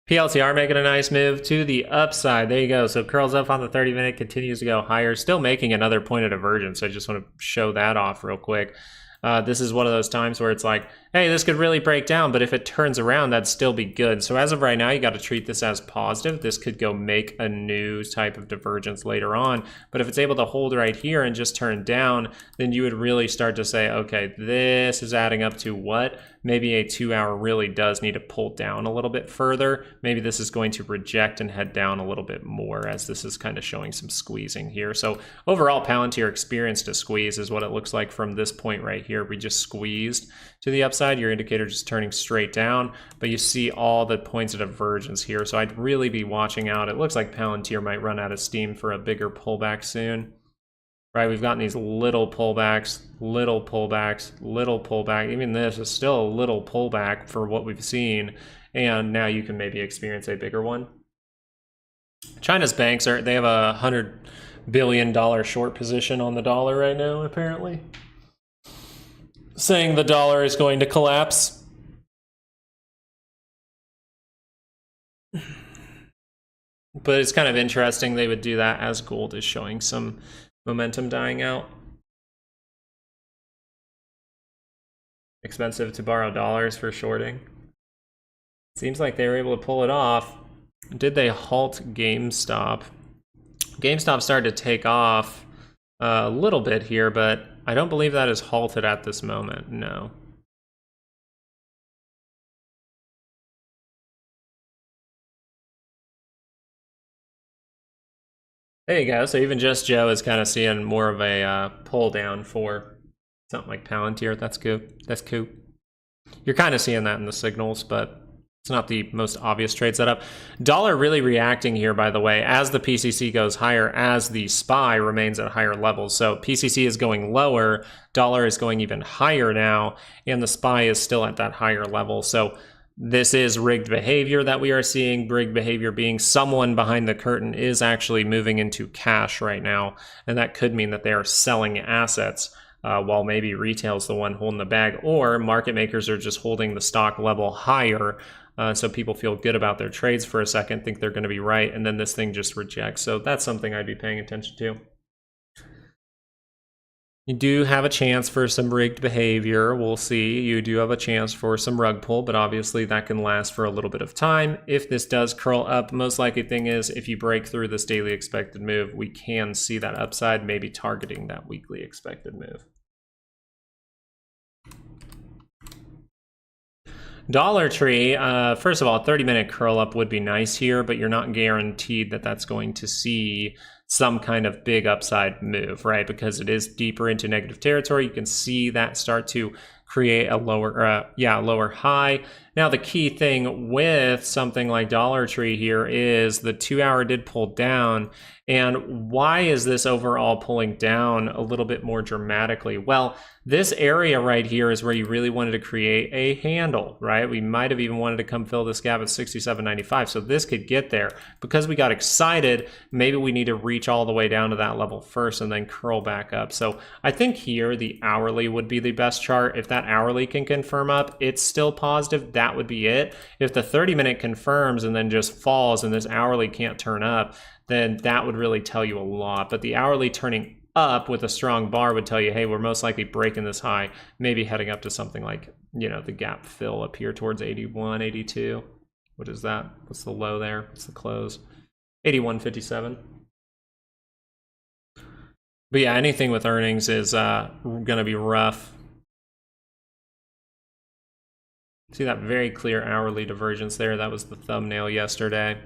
S1: PLTR making a nice move to the upside. There you go. So curls up on the 30-minute, continues to go higher. Still making another point of divergence. So I just want to show that off real quick. This is one of those times where it's like, hey, this could really break down, but if it turns around, that'd still be good. So as of right now, you got to treat this as positive. This could go make a new type of divergence later on. But if it's able to hold right here and just turn down, then you would really start to say, okay, this is adding up to what? Maybe a 2-hour really does need to pull down a little bit further. Maybe this is going to reject and head down a little bit more, as this is kind of showing some squeezing here. So overall, Palantir experienced a squeeze is what it looks like from this point right here. We just squeezed to the upside. Your indicator just turning straight down, but you see all the points of divergence here. So I'd really be watching out. It looks like Palantir might run out of steam for a bigger pullback soon. Right, we've gotten these little pullbacks, little pullbacks, little pullback. Even this is still a little pullback for what we've seen, and now you can maybe experience a bigger one. China's banks they have a $100 billion short position on the dollar right now, apparently, saying the dollar is going to collapse. But it's kind of interesting they would do that as gold is showing some momentum dying out. Expensive to borrow dollars for shorting. Seems like they were able to pull it off. Did they halt GameStop? GameStop started to take off a little bit here, but I don't believe that is halted at this moment, no. There you go. So even Just Joe is kind of seeing more of a pull down for something like Palantir. That's good. That's cool. You're kind of seeing that in the signals, but it's not the most obvious trade setup. Dollar really reacting here, by the way, as the PCC goes higher, as the SPY remains at higher levels. So PCC is going lower, dollar is going even higher now, and the SPY is still at that higher level. So this is rigged behavior that we are seeing. Rigged behavior being someone behind the curtain is actually moving into cash right now, and that could mean that they are selling assets while maybe retail is the one holding the bag, or market makers are just holding the stock level higher so people feel good about their trades for a second, think they're going to be right, and then this thing just rejects. So that's something I'd be paying attention to. You do have a chance for some rigged behavior. We'll see. You do have a chance for some rug pull, but obviously that can last for a little bit of time. If this does curl up, most likely thing is if you break through this daily expected move, we can see that upside, maybe targeting that weekly expected move. Dollar Tree, first of all, 30-minute curl up would be nice here, but you're not guaranteed that that's going to see some kind of big upside move, right? Because it is deeper into negative territory. You can see that start to create a lower high. Now the key thing with something like Dollar Tree here is the 2-hour did pull down. And why is this overall pulling down a little bit more dramatically? Well, this area right here is where you really wanted to create a handle, right? We might have even wanted to come fill this gap at 67.95, so this could get there. Because we got excited, maybe we need to reach all the way down to that level first and then curl back up. So I think here the hourly would be the best chart. If that hourly can confirm up, it's still positive, that would be it. If the 30-minute confirms and then just falls and this hourly can't turn up, then that would really tell you a lot. But the hourly turning up with a strong bar would tell you, hey, we're most likely breaking this high, maybe heading up to something like, you know, the gap fill up here towards 81, 82. What is that? What's the low there? What's the close? 81.57. But yeah, anything with earnings is going to be rough. See that very clear hourly divergence there? That was the thumbnail yesterday.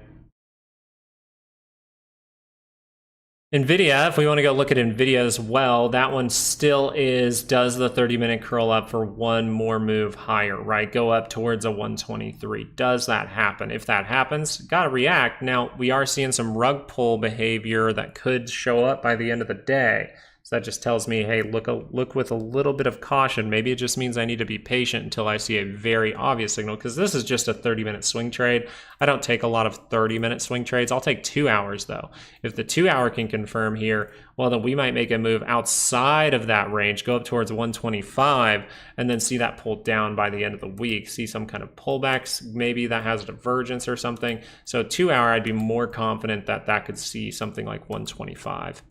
S1: Nvidia, if we want to go look at Nvidia as well, that one still is, does the 30-minute curl up for one more move higher, right? Go up towards a 123. Does that happen? If that happens, got to react. Now, we are seeing some rug pull behavior that could show up by the end of the day. So that just tells me, hey, look with a little bit of caution. Maybe it just means I need to be patient until I see a very obvious signal, because this is just a 30-minute swing trade. I don't take a lot of 30-minute swing trades. I'll take 2 hours, though. If the 2-hour can confirm here, well, then we might make a move outside of that range, go up towards 125, and then see that pull down by the end of the week. See some kind of pullbacks. Maybe that has a divergence or something. So 2-hour, I'd be more confident that that could see something like 125.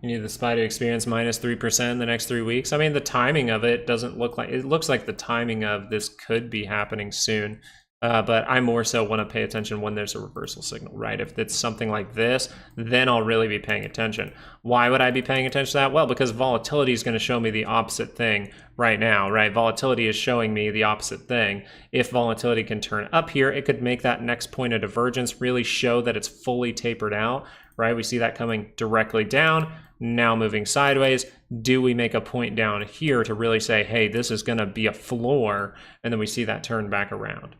S1: You need the SPY to experience minus 3% in the next 3 weeks. I mean, the timing of it doesn't look like, it looks like the timing of this could be happening soon. But I more so want to pay attention when there's a reversal signal, right? If it's something like this, then I'll really be paying attention. Why would I be paying attention to that? Well, because volatility is going to show me the opposite thing right now, right? Volatility is showing me the opposite thing. If volatility can turn up here, it could make that next point of divergence really show that it's fully tapered out, right? We see that coming directly down, now moving sideways. Do we make a point down here to really say, hey, this is going to be a floor, and then we see that turn back around?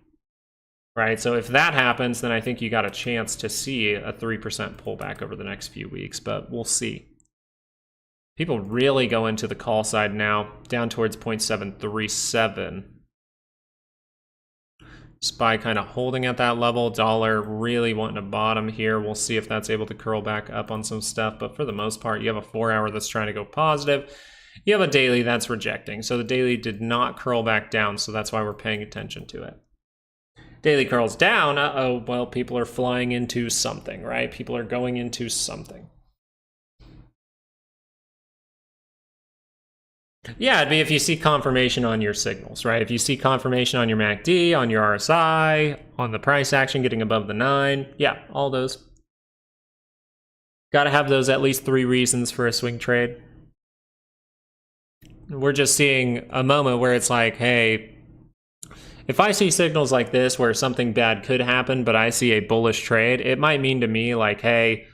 S1: Right, so if that happens, then I think you got a chance to see a 3% pullback over the next few weeks, but we'll see. People really go into the call side now, down towards 0.737. SPY kind of holding at that level. Dollar really wanting a bottom here. We'll see if that's able to curl back up on some stuff, but for the most part, you have a 4-hour that's trying to go positive. You have a daily that's rejecting. So the daily did not curl back down, so that's why we're paying attention to it. Daily curls down, uh-oh, well, people are flying into something, right? People are going into something. Yeah, it'd be if you see confirmation on your signals, right? If you see confirmation on your MACD, on your RSI, on the price action getting above the 9, yeah, all those. Got to have those at least 3 reasons for a swing trade. We're just seeing a moment where it's like, hey, if I see signals like this where something bad could happen, but I see a bullish trade, it might mean to me like, hey,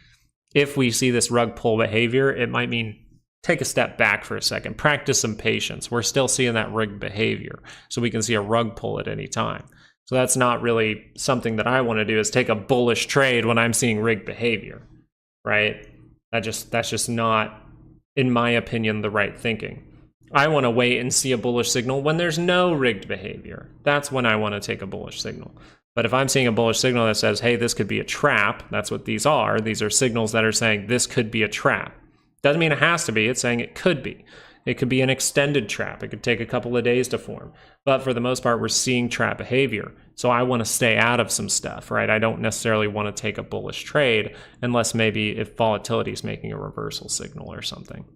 S1: if we see this rug pull behavior, it might mean take a step back for a second, practice some patience. We're still seeing that rigged behavior, so we can see a rug pull at any time. So that's not really something that I want to do, is take a bullish trade when I'm seeing rigged behavior, right? That's just not, in my opinion, the right thinking. I want to wait and see a bullish signal when there's no rigged behavior. That's when I want to take a bullish signal. But if I'm seeing a bullish signal that says, hey, this could be a trap, that's what these are. These are signals that are saying this could be a trap. Doesn't mean it has to be, it's saying it could be. It could be an extended trap. It could take a couple of days to form. But for the most part, we're seeing trap behavior. So I want to stay out of some stuff, right? I don't necessarily want to take a bullish trade unless maybe if volatility is making a reversal signal or something.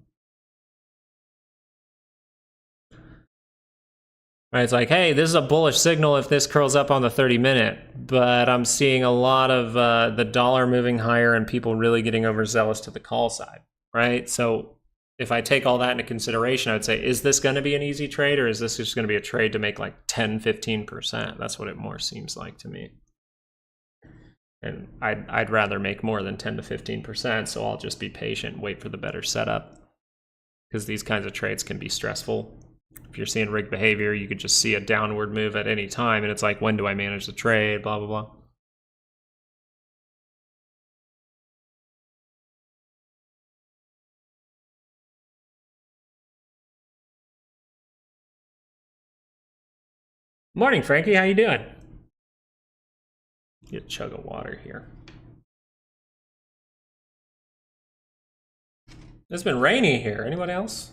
S1: Right, it's like, hey, this is a bullish signal if this curls up on the 30-minute, but I'm seeing a lot of the dollar moving higher and people really getting overzealous to the call side, right? So if I take all that into consideration, I would say, is this going to be an easy trade, or is this just going to be a trade to make like 10, 15%? That's what it more seems like to me. And I'd rather make more than 10 to 15%, so I'll just be patient and wait for the better setup. Because these kinds of trades can be stressful. If you're seeing rig behavior, you could just see a downward move at any time, and it's like, when do I manage the trade, blah, blah, blah. Morning, Frankie. How you doing? Get a chug of water here. It's been rainy here. Anyone else?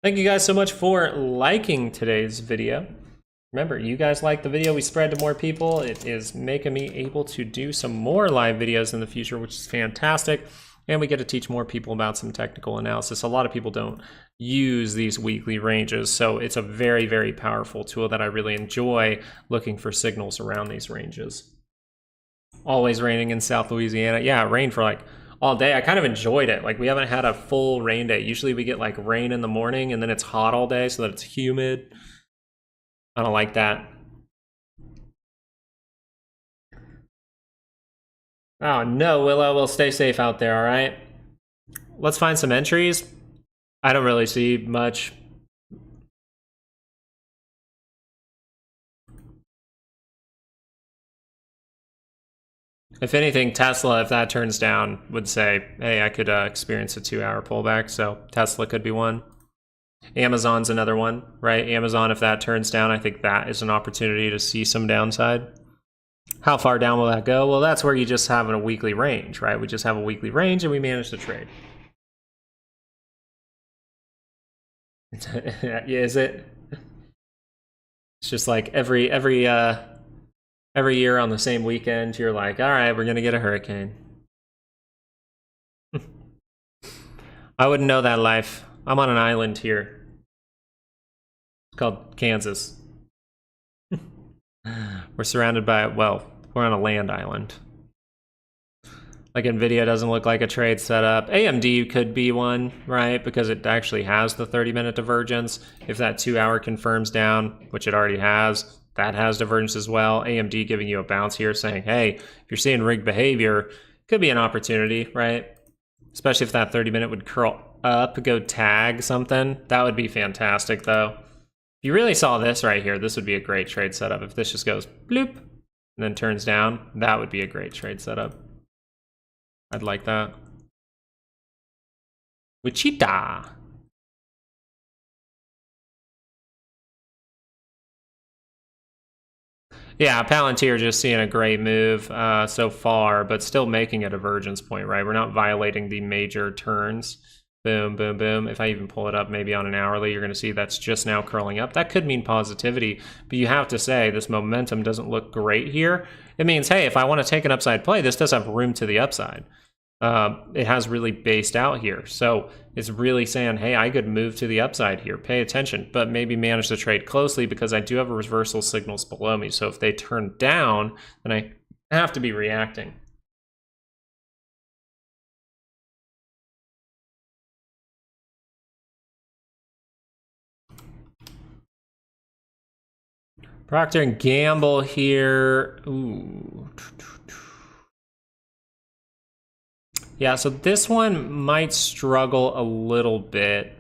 S1: Thank you guys so much for liking today's video. Remember, you guys like the video, we spread to more people. It is making me able to do some more live videos in the future, which is fantastic. And we get to teach more people about some technical analysis. A lot of people don't use these weekly ranges, so it's a very, very powerful tool that I really enjoy looking for signals around these ranges. Always raining in South Louisiana. Yeah, it rained for like all day. I kind of enjoyed it. Like, we haven't had a full rain day. Usually we get like rain in the morning and then it's hot all day so that it's humid. I don't like that. Oh no, Willow, we'll stay safe out there, all right? Let's find some entries. I don't really see much. If anything, Tesla, if that turns down, would say, hey, I could experience a 2-hour pullback, so Tesla could be one. Amazon's another one, right? Amazon, if that turns down, I think that is an opportunity to see some downside. How far down will that go? Well, that's where you just have a weekly range, right? We just have a weekly range and we manage the trade. Yeah, is it? It's just like every year on the same weekend, you're like, all right, we're gonna get a hurricane. I wouldn't know that life. I'm on an island here. It's called Kansas. We're surrounded by, well, we're on a land island. Like, Nvidia doesn't look like a trade setup. AMD could be one, right? Because it actually has the 30-minute divergence. If that 2-hour confirms down, which it already has, that has divergence as well. AMD giving you a bounce here saying, hey, if you're seeing rig behavior, could be an opportunity, right? Especially if that 30-minute would curl up, go tag something. That would be fantastic, though. If you really saw this right here, this would be a great trade setup. If this just goes bloop and then turns down, that would be a great trade setup. I'd like that. Wichita. Yeah, Palantir just seeing a great move so far, but still making a divergence point, right? We're not violating the major turns. Boom, boom, boom. If I even pull it up maybe on an hourly, you're going to see that's just now curling up. That could mean positivity, but you have to say this momentum doesn't look great here. It means, hey, if I want to take an upside play, this does have room to the upside. It has really based out here. So it's really saying, hey, I could move to the upside here. Pay attention, but maybe manage the trade closely because I do have a reversal signals below me. So if they turn down, then I have to be reacting. Procter & Gamble here. Ooh. Yeah, so this one might struggle a little bit.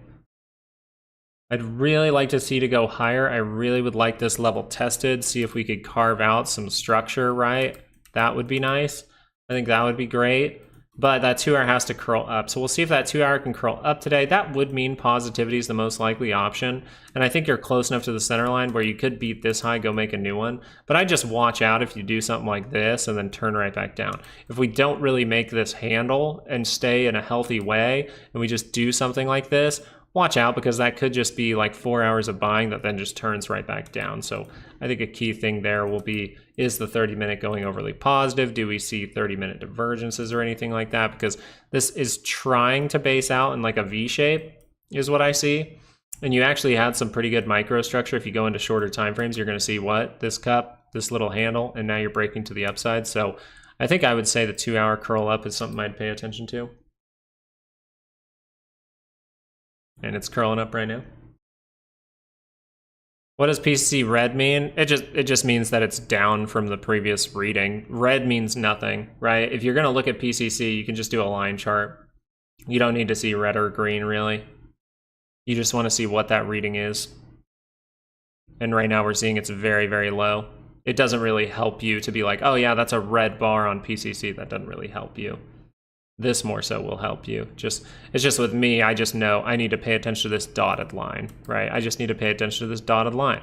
S1: I'd really like to see to go higher. I really would like this level tested, see if we could carve out some structure, right? That would be nice. I think that would be great. But that 2-hour has to curl up. So we'll see if that 2-hour can curl up today. That would mean positivity is the most likely option. And I think you're close enough to the center line where you could beat this high, go make a new one. But I just watch out if you do something like this and then turn right back down. If we don't really make this handle and stay in a healthy way, and we just do something like this, watch out, because that could just be like 4 hours of buying that then just turns right back down. So I think a key thing there will be, is the 30-minute going overly positive? Do we see 30-minute divergences or anything like that? Because this is trying to base out in like a V shape is what I see. and you actually had some pretty good microstructure. If you go into shorter time frames, you're going to see what? This cup, this little handle, and now you're breaking to the upside. So I think I would say the 2-hour curl up is something I'd pay attention to. And it's curling up right now. What does PCC red mean? It just means that it's down from the previous reading. Red means nothing, right? If you're going to look at PCC, you can just do a line chart. You don't need to see red or green, really. You just want to see what that reading is. And right now we're seeing it's very, very low. It doesn't really help you to be like, oh yeah, that's a red bar on PCC. That doesn't really help you. This more so will help you. It's just with me, I just know I need to pay attention to this dotted line, right? I just need to pay attention to this dotted line.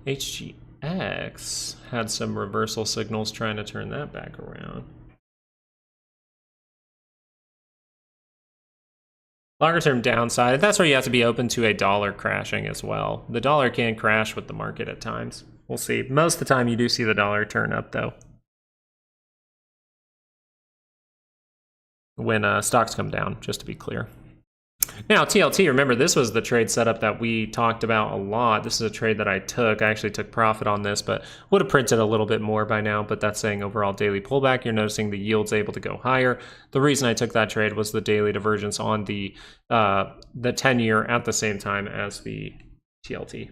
S1: HGX had some reversal signals trying to turn that back around. Longer term downside, that's where you have to be open to a dollar crashing as well. The dollar can crash with the market at times. We'll see. Most of the time you do see the dollar turn up though. When stocks come down, just to be clear. Now, TLT, remember, this was the trade setup that we talked about a lot. This is a trade that I took. I actually took profit on this, but would have printed a little bit more by now, but that's saying overall daily pullback. You're noticing the yield's able to go higher. The reason I took that trade was the daily divergence on the 10-year at the same time as the TLT.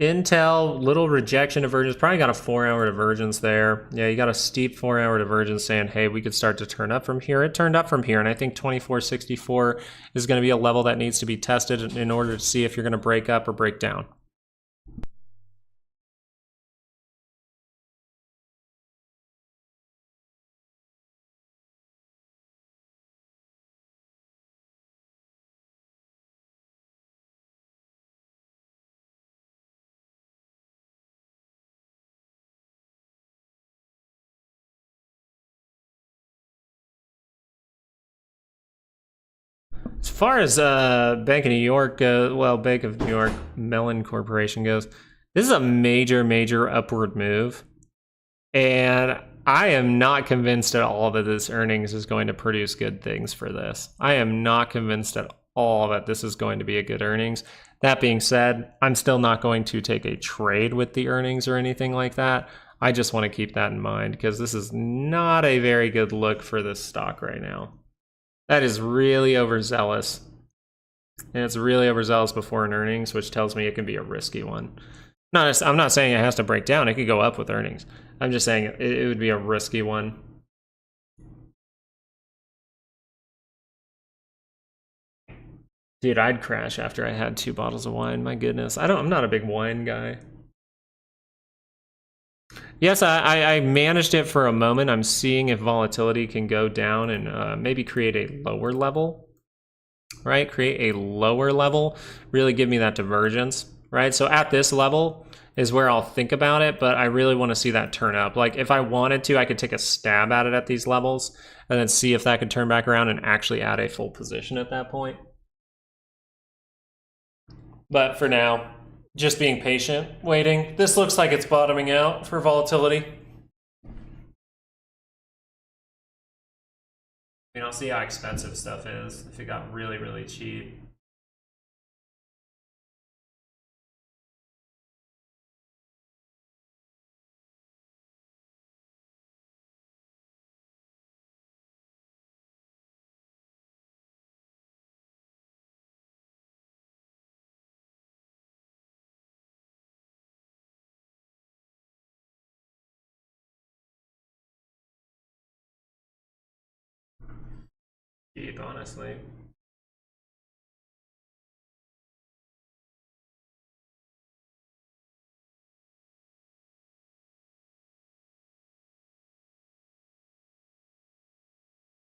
S1: Intel, little rejection divergence, probably got a 4-hour divergence there. Yeah, you got a steep 4-hour divergence saying, hey, we could start to turn up from here. It turned up from here, and I think 2464 is going to be a level that needs to be tested in order to see if you're going to break up or break down. As far as Bank of New York, Bank of New York Mellon Corporation goes, this is a major, major upward move. And I am not convinced at all that this earnings is going to produce good things for this. I am not convinced at all that this is going to be a good earnings. That being said, I'm still not going to take a trade with the earnings or anything like that. I just want to keep that in mind because this is not a very good look for this stock right now. That is really overzealous. And it's really overzealous before an earnings, which tells me it can be a risky one. I'm not saying it has to break down. It could go up with earnings. I'm just saying it would be a risky one. Dude, I'd crash after I had 2 bottles of wine. My goodness. I'm not a big wine guy. Yes, I managed it for a moment. I'm seeing if volatility can go down and maybe create a lower level, right? Create a lower level, really give me that divergence, right? So at this level is where I'll think about it, but I really want to see that turn up. Like if I wanted to, I could take a stab at it at these levels and then see if that could turn back around and actually add a full position at that point. But for now, just being patient, waiting. This looks like it's bottoming out for volatility. I mean, I'll see how expensive stuff is if it got really, really cheap. Cheap, honestly.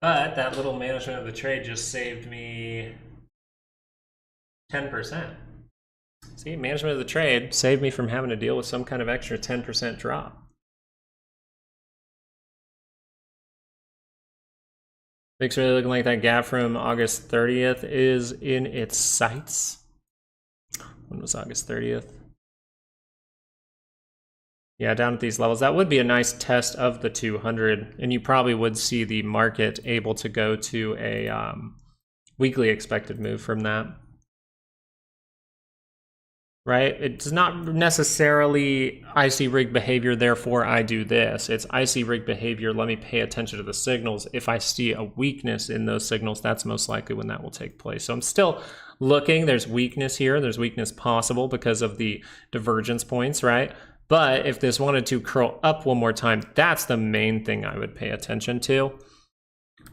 S1: But that little management of the trade just saved me 10%. See, management of the trade saved me from having to deal with some kind of extra 10% drop. VIX really looking like that gap from August 30th is in its sights. When was August 30th? Yeah, down at these levels, that would be a nice test of the 200, and you probably would see the market able to go to a weekly expected move from that. Right? It's not necessarily I see rig behavior, therefore I do this. It's I see rig behavior, let me pay attention to the signals. If I see a weakness in those signals, that's most likely when that will take place. So I'm still looking. There's weakness here. There's weakness possible because of the divergence points, right? But if this wanted to curl up one more time, that's the main thing I would pay attention to.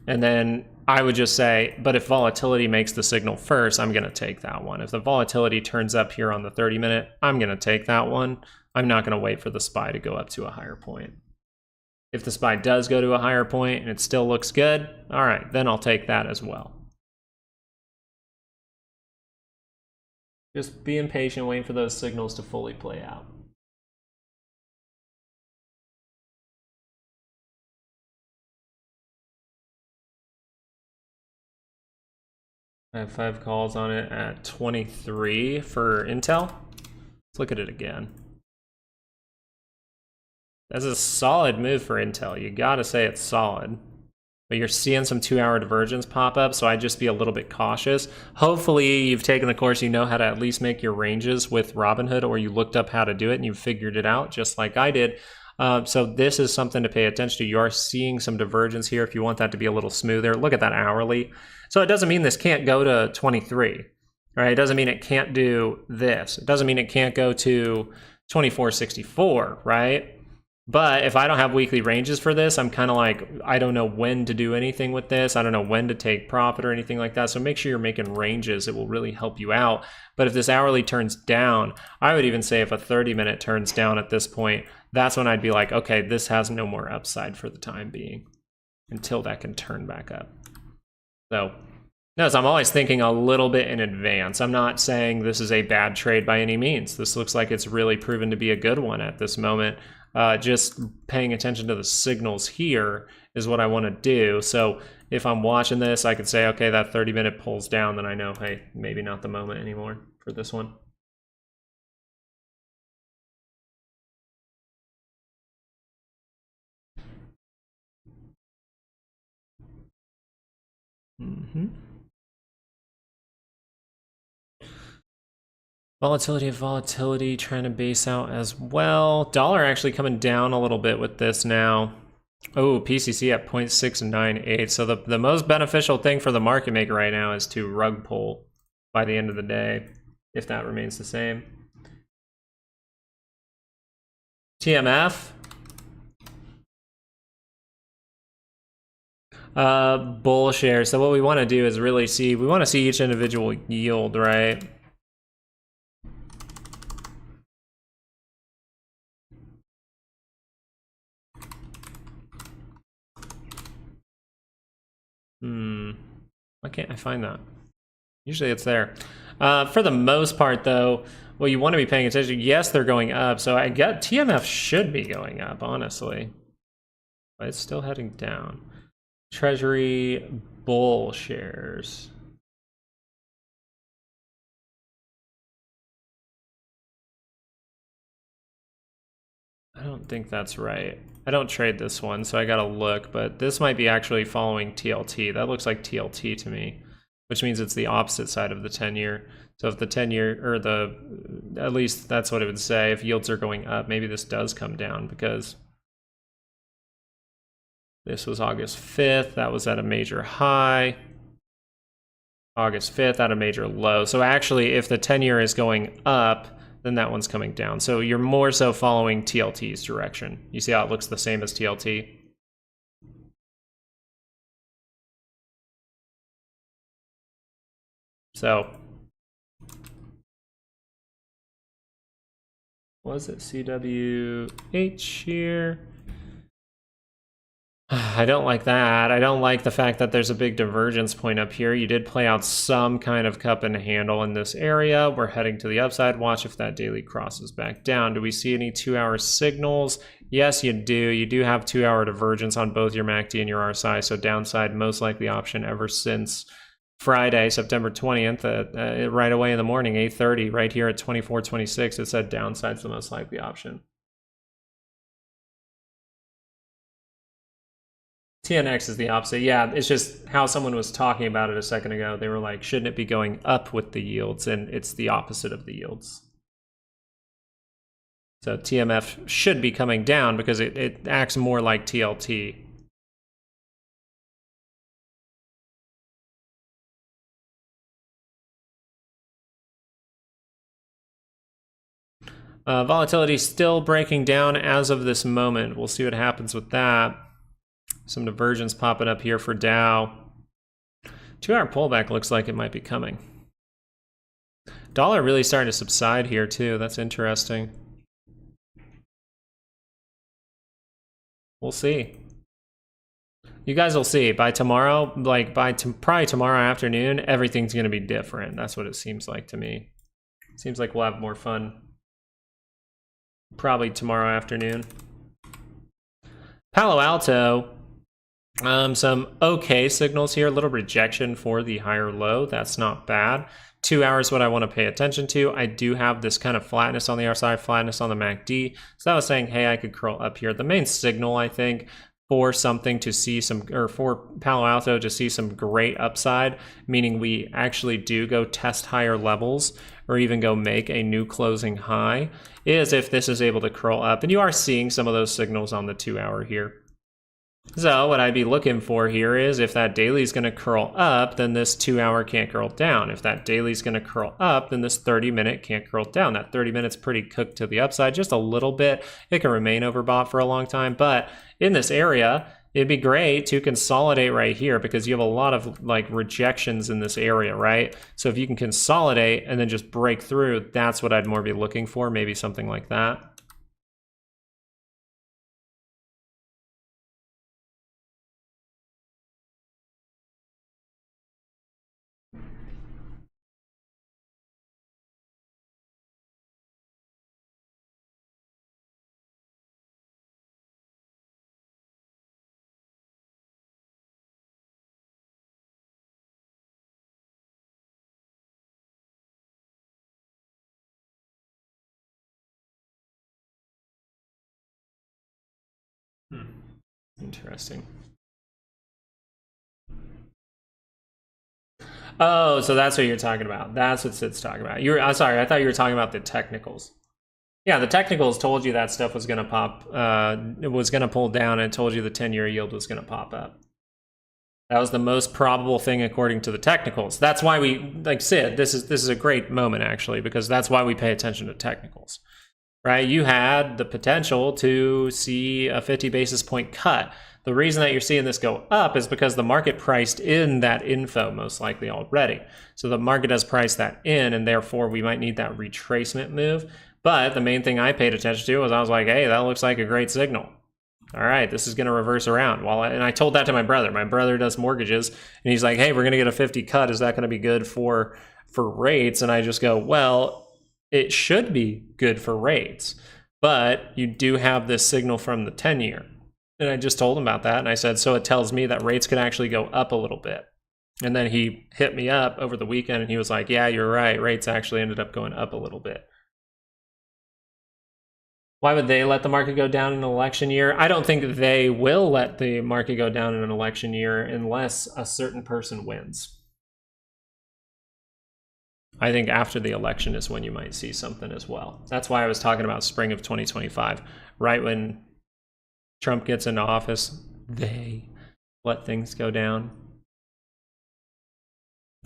S1: And then I would just say, but if volatility makes the signal first, I'm going to take that one. If the volatility turns up here on the 30-minute, I'm going to take that one. I'm not going to wait for the SPY to go up to a higher point. If the SPY does go to a higher point and it still looks good, all right, then I'll take that as well. Just being patient, waiting for those signals to fully play out. I have 5 calls on it at 23 for Intel. Let's look at it again. That's a solid move for Intel. You gotta say it's solid. But you're seeing some 2-hour divergence pop up, so I'd just be a little bit cautious. Hopefully you've taken the course, you know how to at least make your ranges with Robinhood, or you looked up how to do it and you figured it out just like I did. So this is something to pay attention to. You are seeing some divergence here. If you want that to be a little smoother, look at that hourly. So it doesn't mean this can't go to 23, right? It doesn't mean it can't do this. It doesn't mean it can't go to 24.64, right? But if I don't have weekly ranges for this, I'm kind of like, I don't know when to do anything with this. I don't know when to take profit or anything like that. So make sure you're making ranges. It will really help you out. But if this hourly turns down, I would even say if a 30-minute turns down at this point, that's when I'd be like, okay, this has no more upside for the time being until that can turn back up. So notice I'm always thinking a little bit in advance. I'm not saying this is a bad trade by any means. This looks like it's really proven to be a good one at this moment. Just paying attention to the signals here is what I want to do. So if I'm watching this, I could say, okay, that 30-minute pulls down, then I know, hey, maybe not the moment anymore for this one. Volatility of volatility, trying to base out as well. Dollar actually coming down a little bit with this now. Oh, PCC at 0.698. So the most beneficial thing for the market maker right now is to rug pull by the end of the day, if that remains the same. TMF. Bull share. So what we want to do is really see, we want to see each individual yield, right? Why can't I find that? Usually it's there. For the most part, though, well, you want to be paying attention. Yes, they're going up. So I get TMF should be going up, honestly. But it's still heading down. Treasury bull shares. I don't think that's right. I don't trade this one, so I gotta look, but this might be actually following TLT. That looks like TLT to me, which means it's the opposite side of the 10-year. So if the 10-year, or at least that's what it would say, if yields are going up, maybe this does come down because this was August 5th. That was at a major high. August 5th at a major low. So actually, if the 10-year is going up, then that one's coming down. So you're more so following TLT's direction. You see how it looks the same as TLT? So, was it CWH here? I don't like that. I don't like the fact that there's a big divergence point up here. You did play out some kind of cup and handle in this area. We're heading to the upside. Watch if that daily crosses back down. Do we see any 2-hour signals? Yes, you do. You do have 2-hour divergence on both your MACD and your RSI. So downside, most likely option ever since Friday, September 20th, right away in the morning, 8:30, right here at 24.26. It said downside's the most likely option. TNX is the opposite. Yeah, it's just how someone was talking about it a second ago. They were like, shouldn't it be going up with the yields? And it's the opposite of the yields. So TMF should be coming down because it acts more like TLT. Volatility still breaking down as of this moment. We'll see what happens with that. Some divergence popping up here for Dow. 2-hour pullback looks like it might be coming. Dollar really starting to subside here too. That's interesting. We'll see. You guys will see. By tomorrow, like probably tomorrow afternoon, everything's going to be different. That's what it seems like to me. It seems like we'll have more fun. Probably tomorrow afternoon. Palo Alto, some okay signals here. A little rejection for the higher low. That's not bad. 2 hours, what I want to pay attention to. I do have this kind of flatness on the RSI, flatness on the MACD. So that was saying, hey, I could curl up here. The main signal, I think, for something to see some, or for Palo Alto to see some great upside, meaning we actually do go test higher levels or even go make a new closing high, is if this is able to curl up. And you are seeing some of those signals on the 2 hour here. So what I'd be looking for here is if that daily is going to curl up, then this 2 hour can't curl down. If that daily is going to curl up, then this 30-minute can't curl down. That 30 minutes pretty cooked to the upside, just a little bit. It can remain overbought for a long time, but in this area, it'd be great to consolidate right here because you have a lot of like rejections in this area, right? So if you can consolidate and then just break through, that's what I'd more be looking for, maybe something like that. Interesting. Oh, so that's what you're talking about. That's what Sid's talking about. I'm sorry, I thought you were talking about the technicals. Yeah, the technicals told you that stuff was going to pop, it was going to pull down, and told you the 10-year yield was going to pop up. That was the most probable thing according to the technicals. That's why we, like Sid, this is a great moment actually, because that's why we pay attention to technicals, right? You had the potential to see a 50 basis point cut. The reason that you're seeing this go up is because the market priced in that info most likely already. So the market has priced that in, and therefore we might need that retracement move. But the main thing I paid attention to was I was like, hey, that looks like a great signal. All right, this is going to reverse around. And I told that to my brother. My brother does mortgages, and he's like, hey, we're going to get a 50 cut. Is that going to be good for rates? And I just go, well, it should be good for rates, but you do have this signal from the 10-year. And I just told him about that, and I said, so it tells me that rates could actually go up a little bit. And then he hit me up over the weekend, and he was like, yeah, you're right. Rates actually ended up going up a little bit. Why would they let the market go down in an election year? I don't think they will let the market go down in an election year unless a certain person wins. I think after the election is when you might see something as well. That's why I was talking about spring of 2025, right when Trump gets into office, they let things go down.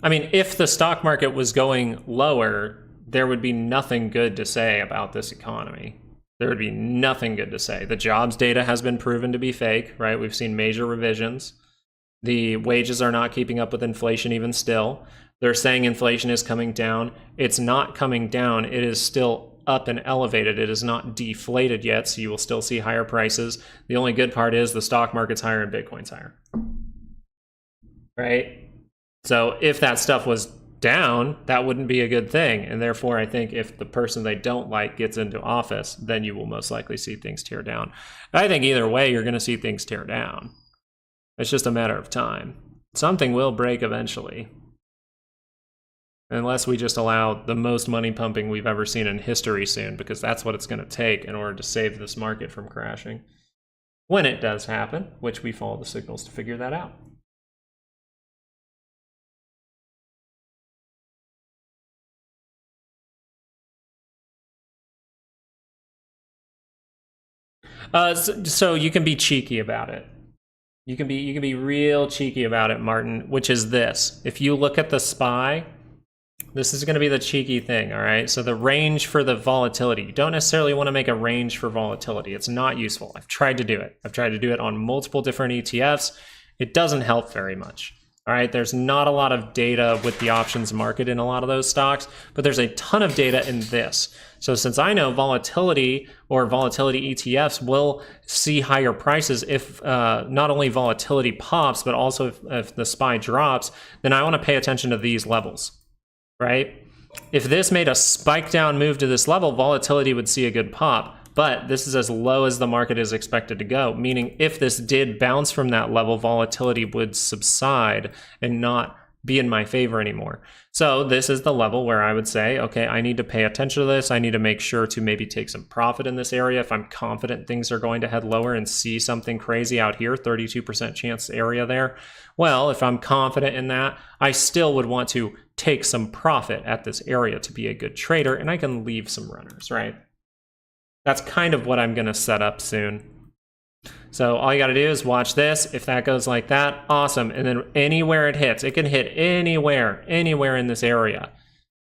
S1: I mean, if the stock market was going lower, there would be nothing good to say about this economy. There would be nothing good to say. The jobs data has been proven to be fake, right? We've seen major revisions. The wages are not keeping up with inflation even still. They're saying inflation is coming down. It's not coming down. It is still up and elevated. It is not deflated yet, so you will still see higher prices. The only good part is the stock market's higher and Bitcoin's higher, right? So if that stuff was down, that wouldn't be a good thing. And therefore, I think if the person they don't like gets into office, then you will most likely see things tear down. I think either way, you're going to see things tear down. It's just a matter of time. Something will break eventually. Unless we just allow the most money pumping we've ever seen in history soon, because that's what it's going to take in order to save this market from crashing. when it does happen, which we follow the signals to figure that out. So you can be cheeky about it. You can be real cheeky about it, Martin, which is this. If you look at the SPY, this is going to be the cheeky thing, all right? So the range for the volatility, you don't necessarily want to make a range for volatility. It's not useful. I've tried to do it. I've tried to do it on multiple different ETFs. It doesn't help very much. All right, there's not a lot of data with the options market in a lot of those stocks, but there's a ton of data in this. So since I know volatility or volatility ETFs will see higher prices if not only volatility pops, but also if the SPY drops, then I want to pay attention to these levels, right? If this made a spike down move to this level, volatility would see a good pop. But this is as low as the market is expected to go, meaning if this did bounce from that level, volatility would subside and not be in my favor anymore. So this is the level where I would say, okay, I need to pay attention to this. I need to make sure to maybe take some profit in this area if I'm confident things are going to head lower and see something crazy out here, 32% chance area there. Well, if I'm confident in that, I still would want to take some profit at this area to be a good trader, and I can leave some runners, right? That's kind of what I'm going to set up soon. So all you got to do is watch this. If that goes like that, awesome. And then anywhere it hits, it can hit anywhere in this area.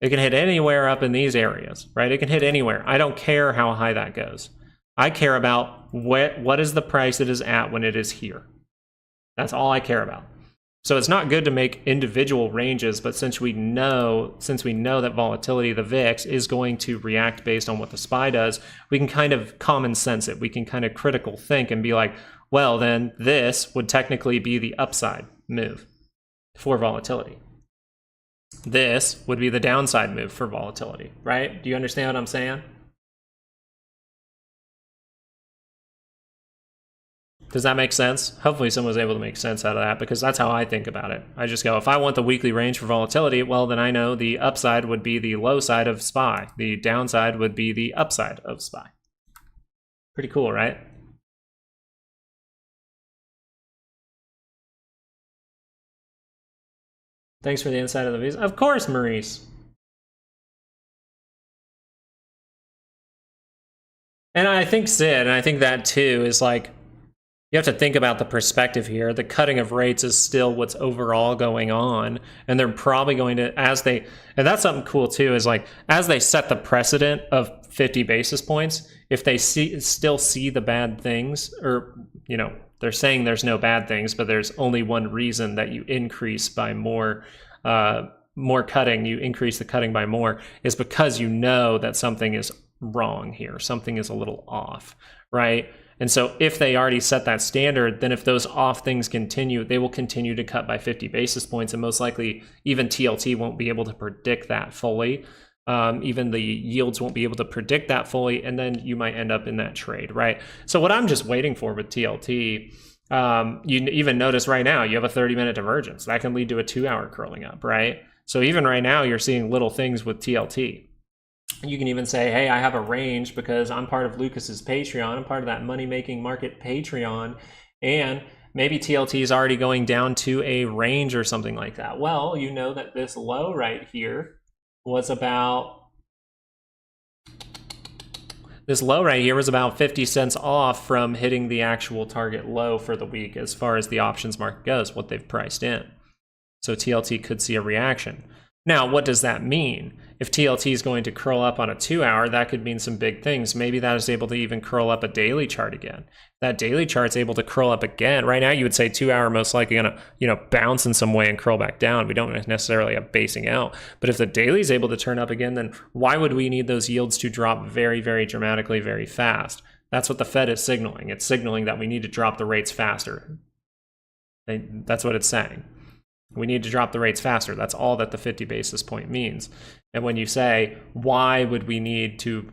S1: It can hit anywhere up in these areas, right? It can hit anywhere. I don't care how high that goes. I care about what is the price it is at when it is here. That's all I care about. So it's not good to make individual ranges, but since we know that volatility, the VIX, is going to react based on what the SPY does, we can kind of common sense it. We can kind of critical think and be like, well, then this would technically be the upside move for volatility. This would be the downside move for volatility, right? Do you understand what I'm saying? Does that make sense? Hopefully someone was able to make sense out of that, because that's how I think about it. I just go, if I want the weekly range for volatility, well, then I know the upside would be the low side of SPY. The downside would be the upside of SPY. Pretty cool, right? Thanks for the insight of the views. Of course, Maurice. And I think Sid, and I think that too, is like, you have to think about the perspective here. The cutting of rates is still what's overall going on. And they're probably going to, and that's something cool too, is like, as they set the precedent of 50 basis points, if they still see the bad things, or, you know, they're saying there's no bad things, but there's only one reason that you increase by more cutting, you increase the cutting by more, is because you know that something is wrong here. Something is a little off, right? And so if they already set that standard, then if those off things continue, they will continue to cut by 50 basis points. And most likely even TLT won't be able to predict that fully. Even the yields won't be able to predict that fully. And then you might end up in that trade, right? So what I'm just waiting for with TLT, you even notice right now, you have a 30-minute divergence. That can lead to a 2-hour curling up, right? So even right now, you're seeing little things with TLT. You can even say, hey, I have a range because I'm part of Lucas's Patreon. I'm part of that money-making market Patreon. And maybe TLT is already going down to a range or something like that. Well, you know that this low right here was about, 50 cents off from hitting the actual target low for the week as far as the options market goes, what they've priced in. So TLT could see a reaction. Now, what does that mean? If TLT is going to curl up on a 2-hour, that could mean some big things. Maybe that is able to even curl up a daily chart again. That daily chart's able to curl up again. Right now, you would say 2-hour most likely going to, bounce in some way and curl back down. We don't necessarily have basing out. But if the daily is able to turn up again, then why would we need those yields to drop very, very dramatically, very fast? That's what the Fed is signaling. It's signaling that we need to drop the rates faster. That's what it's saying. We need to drop the rates faster. That's all that the 50 basis point means. And when you say, why would we need to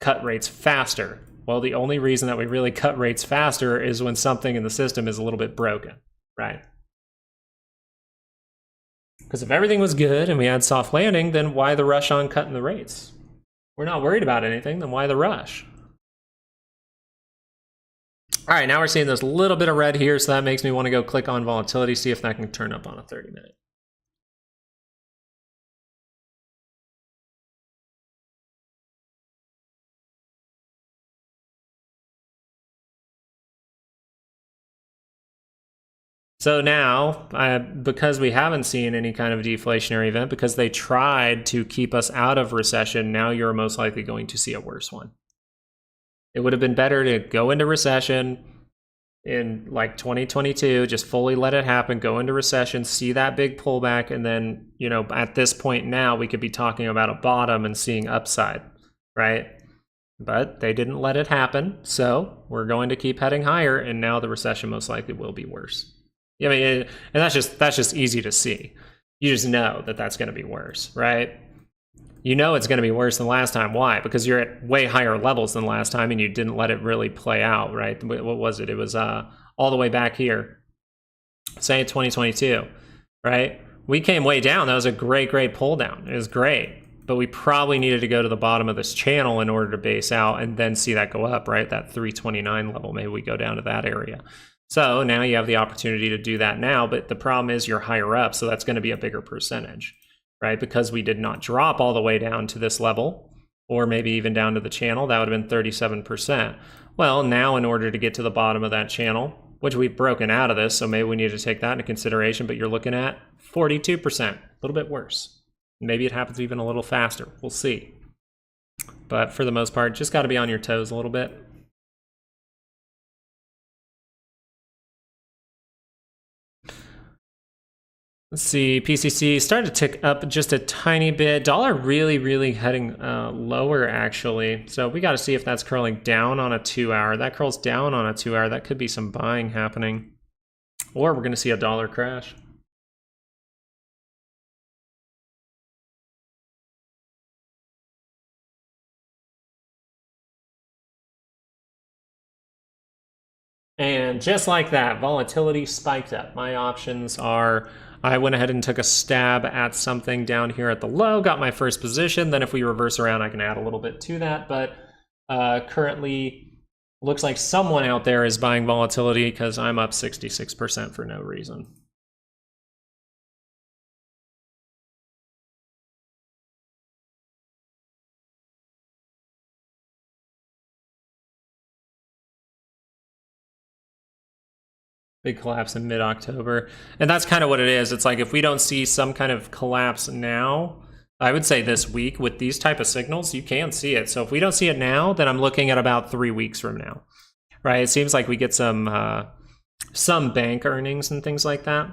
S1: cut rates faster? Well, the only reason that we really cut rates faster is when something in the system is a little bit broken, right? Because if everything was good and we had soft landing, then why the rush on cutting the rates? We're not worried about anything, then why the rush? All right, now we're seeing this little bit of red here, so that makes me want to go click on volatility, see if that can turn up on a 30-minute. So now, because we haven't seen any kind of deflationary event, because they tried to keep us out of recession, now you're most likely going to see a worse one. It would have been better to go into recession in like 2022, just fully let it happen, go into recession, see that big pullback, and then, you know, at this point now, we could be talking about a bottom and seeing upside, right? But they didn't let it happen, so we're going to keep heading higher, and now the recession most likely will be worse. I mean, and that's just easy to see. You just know that that's going to be worse, right? You know it's going to be worse than last time. Why? Because you're at way higher levels than last time, and you didn't let it really play out, right? What was it? It was all the way back here, say 2022, right? We came way down. That was a great pull down. It was great, but we probably needed to go to the bottom of this channel in order to base out and then see that go up, right? That 329 level. Maybe we go down to that area. So now you have the opportunity to do that now, but the problem is you're higher up, so that's going to be a bigger percentage, right? Because we did not drop all the way down to this level, or maybe even down to the channel, that would have been 37%. Well, now in order to get to the bottom of that channel, which we've broken out of this, so maybe we need to take that into consideration, but you're looking at 42%, a little bit worse. Maybe it happens even a little faster. We'll see. But for the most part, just got to be on your toes a little bit. Let's see, PCC started to tick up just a tiny bit. Dollar really heading lower, actually. So we got to see if that's curling down on a 2-hour. That curls down on a 2-hour. That could be some buying happening. Or we're going to see a dollar crash. And just like that, volatility spiked up. My options are, I went ahead and took a stab at something down here at the low, got my first position. Then if we reverse around, I can add a little bit to that. But currently, looks like someone out there is buying volatility because I'm up 66% for no reason. Big collapse in mid-October. And that's kind of what it is. It's like if we don't see some kind of collapse now, I would say this week with these type of signals, you can see it. So if we don't see it now, then I'm looking at about 3 weeks from now, right? It seems like we get some bank earnings and things like that.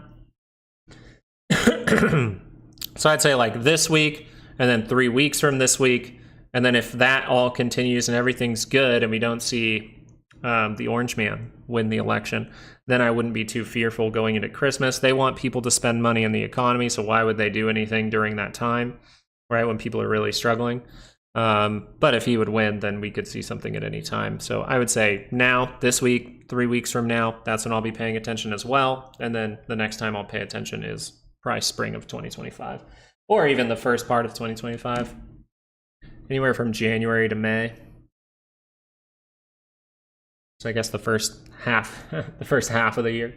S1: So I'd say like this week and then 3 weeks from this week. And then if that all continues and everything's good and we don't see the orange man win the election, then I wouldn't be too fearful going into Christmas. They want people to spend money in the economy, so why would they do anything during that time, right, when people are really struggling? But if he would win, then we could see something at any time. So I would say now, this week, 3 weeks from now, that's when I'll be paying attention as well. And then the next time I'll pay attention is probably spring of 2025, or even the first part of 2025, anywhere from January to May. So I guess the first half, the first half of the year.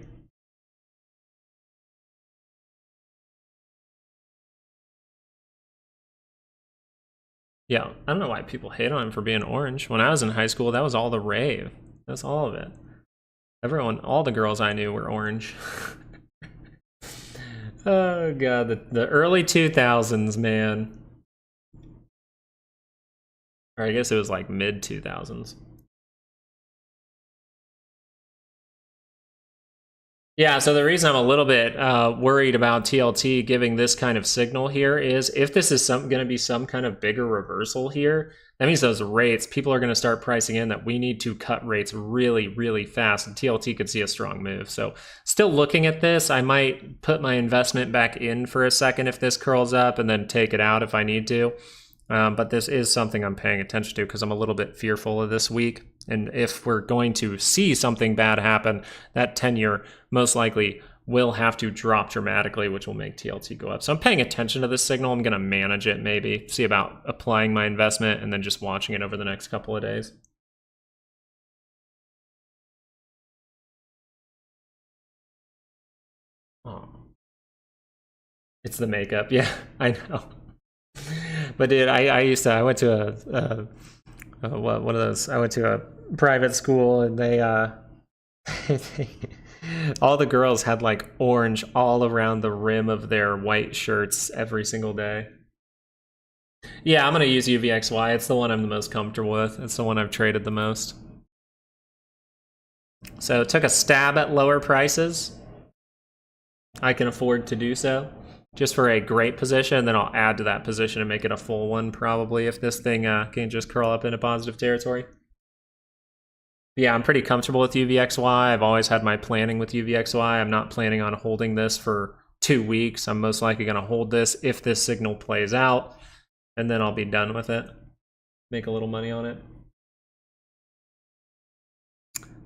S1: Yeah, I don't know why people hate on him for being orange. When I was in high school, that was all the rave. That's all of it. Everyone, all the girls I knew were orange. Oh god, the early 2000s, man. Or I guess it was like mid 2000s. Yeah, so the reason I'm a little bit worried about TLT giving this kind of signal here is if this is going to be some kind of bigger reversal here, that means those rates, people are going to start pricing in that we need to cut rates really fast, and TLT could see a strong move. So still looking at this, I might put my investment back in for a second if this curls up and then take it out if I need to. But this is something I'm paying attention to because I'm a little bit fearful of this week. And if we're going to see something bad happen, that 10-year most likely will have to drop dramatically, which will make TLT go up. So I'm paying attention to this signal. I'm going to manage it maybe, see about applying my investment and then just watching it over the next couple of days. Oh, it's the makeup. Yeah, I know. But dude, I went to one of those. I went to a private school, and they all the girls had like orange all around the rim of their white shirts every single day. Yeah, I'm gonna use UVXY. It's the one I'm the most comfortable with. It's the one I've traded the most. So it took a stab at lower prices. I can afford to do so just for a great position, and then I'll add to that position and make it a full one probably if this thing can just curl up into positive territory. Yeah, I'm pretty comfortable with UVXY. I've always had my planning with UVXY. I'm not planning on holding this for 2 weeks. I'm most likely going to hold this if this signal plays out, and then I'll be done with it. Make a little money on it.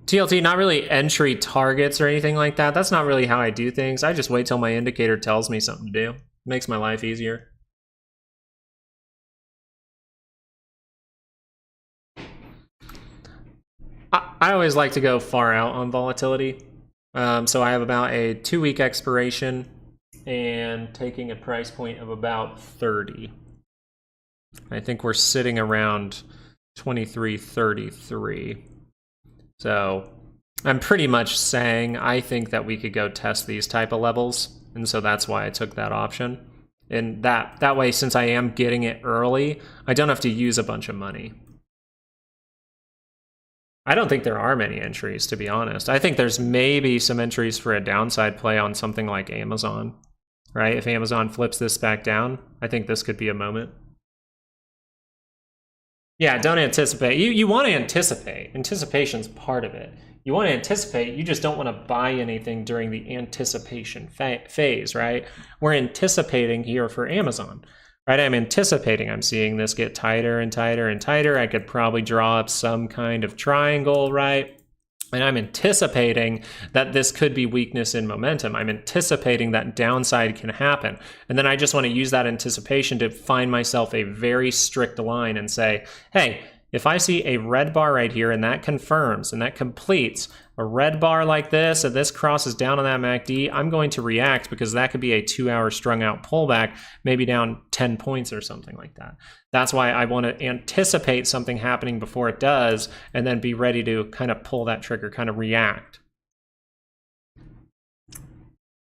S1: TLT, not really entry targets or anything like that. That's not really how I do things. I just wait till my indicator tells me something to do. It makes my life easier. I always like to go far out on volatility. So I have about a 2-week expiration and taking a price point of about 30. I think we're sitting around 23.33. So I'm pretty much saying I think that we could go test these type of levels. And so that's why I took that option. And that way, since I am getting it early, I don't have to use a bunch of money. I don't think there are many entries, to be honest. I think there's maybe some entries for a downside play on something like Amazon, right? If Amazon flips this back down, I think this could be a moment. Yeah, don't anticipate. You want to anticipate. Anticipation's part of it. You want to anticipate, you just don't want to buy anything during the anticipation phase, right? We're anticipating here for Amazon. Right, I'm anticipating I'm seeing this get tighter and tighter and tighter. I could probably draw up some kind of triangle, right? And I'm anticipating that this could be weakness in momentum. I'm anticipating that downside can happen. And then I just want to use that anticipation to find myself a very strict line and say, hey, if I see a red bar right here and that confirms and that completes a red bar like this and this crosses down on that MACD, I'm going to react because that could be a 2-hour strung out pullback, maybe down 10 points or something like that. That's why I want to anticipate something happening before it does and then be ready to kind of pull that trigger, kind of react.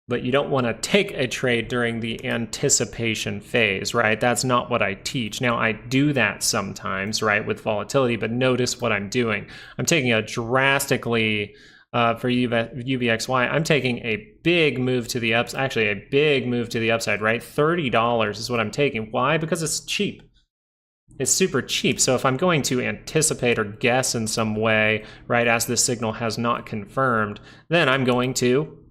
S1: But you don't want to take a trade during the anticipation phase, right? That's not what I teach. Now, I do that sometimes, right, with volatility, but notice what I'm doing. I'm taking a drastically, for UVXY, I'm taking a big move to the upside, actually a big move to the upside, right? $30 is what I'm taking. Why? Because it's cheap. It's super cheap. So if I'm going to anticipate or guess in some way, right, as this signal has not confirmed, then I'm going to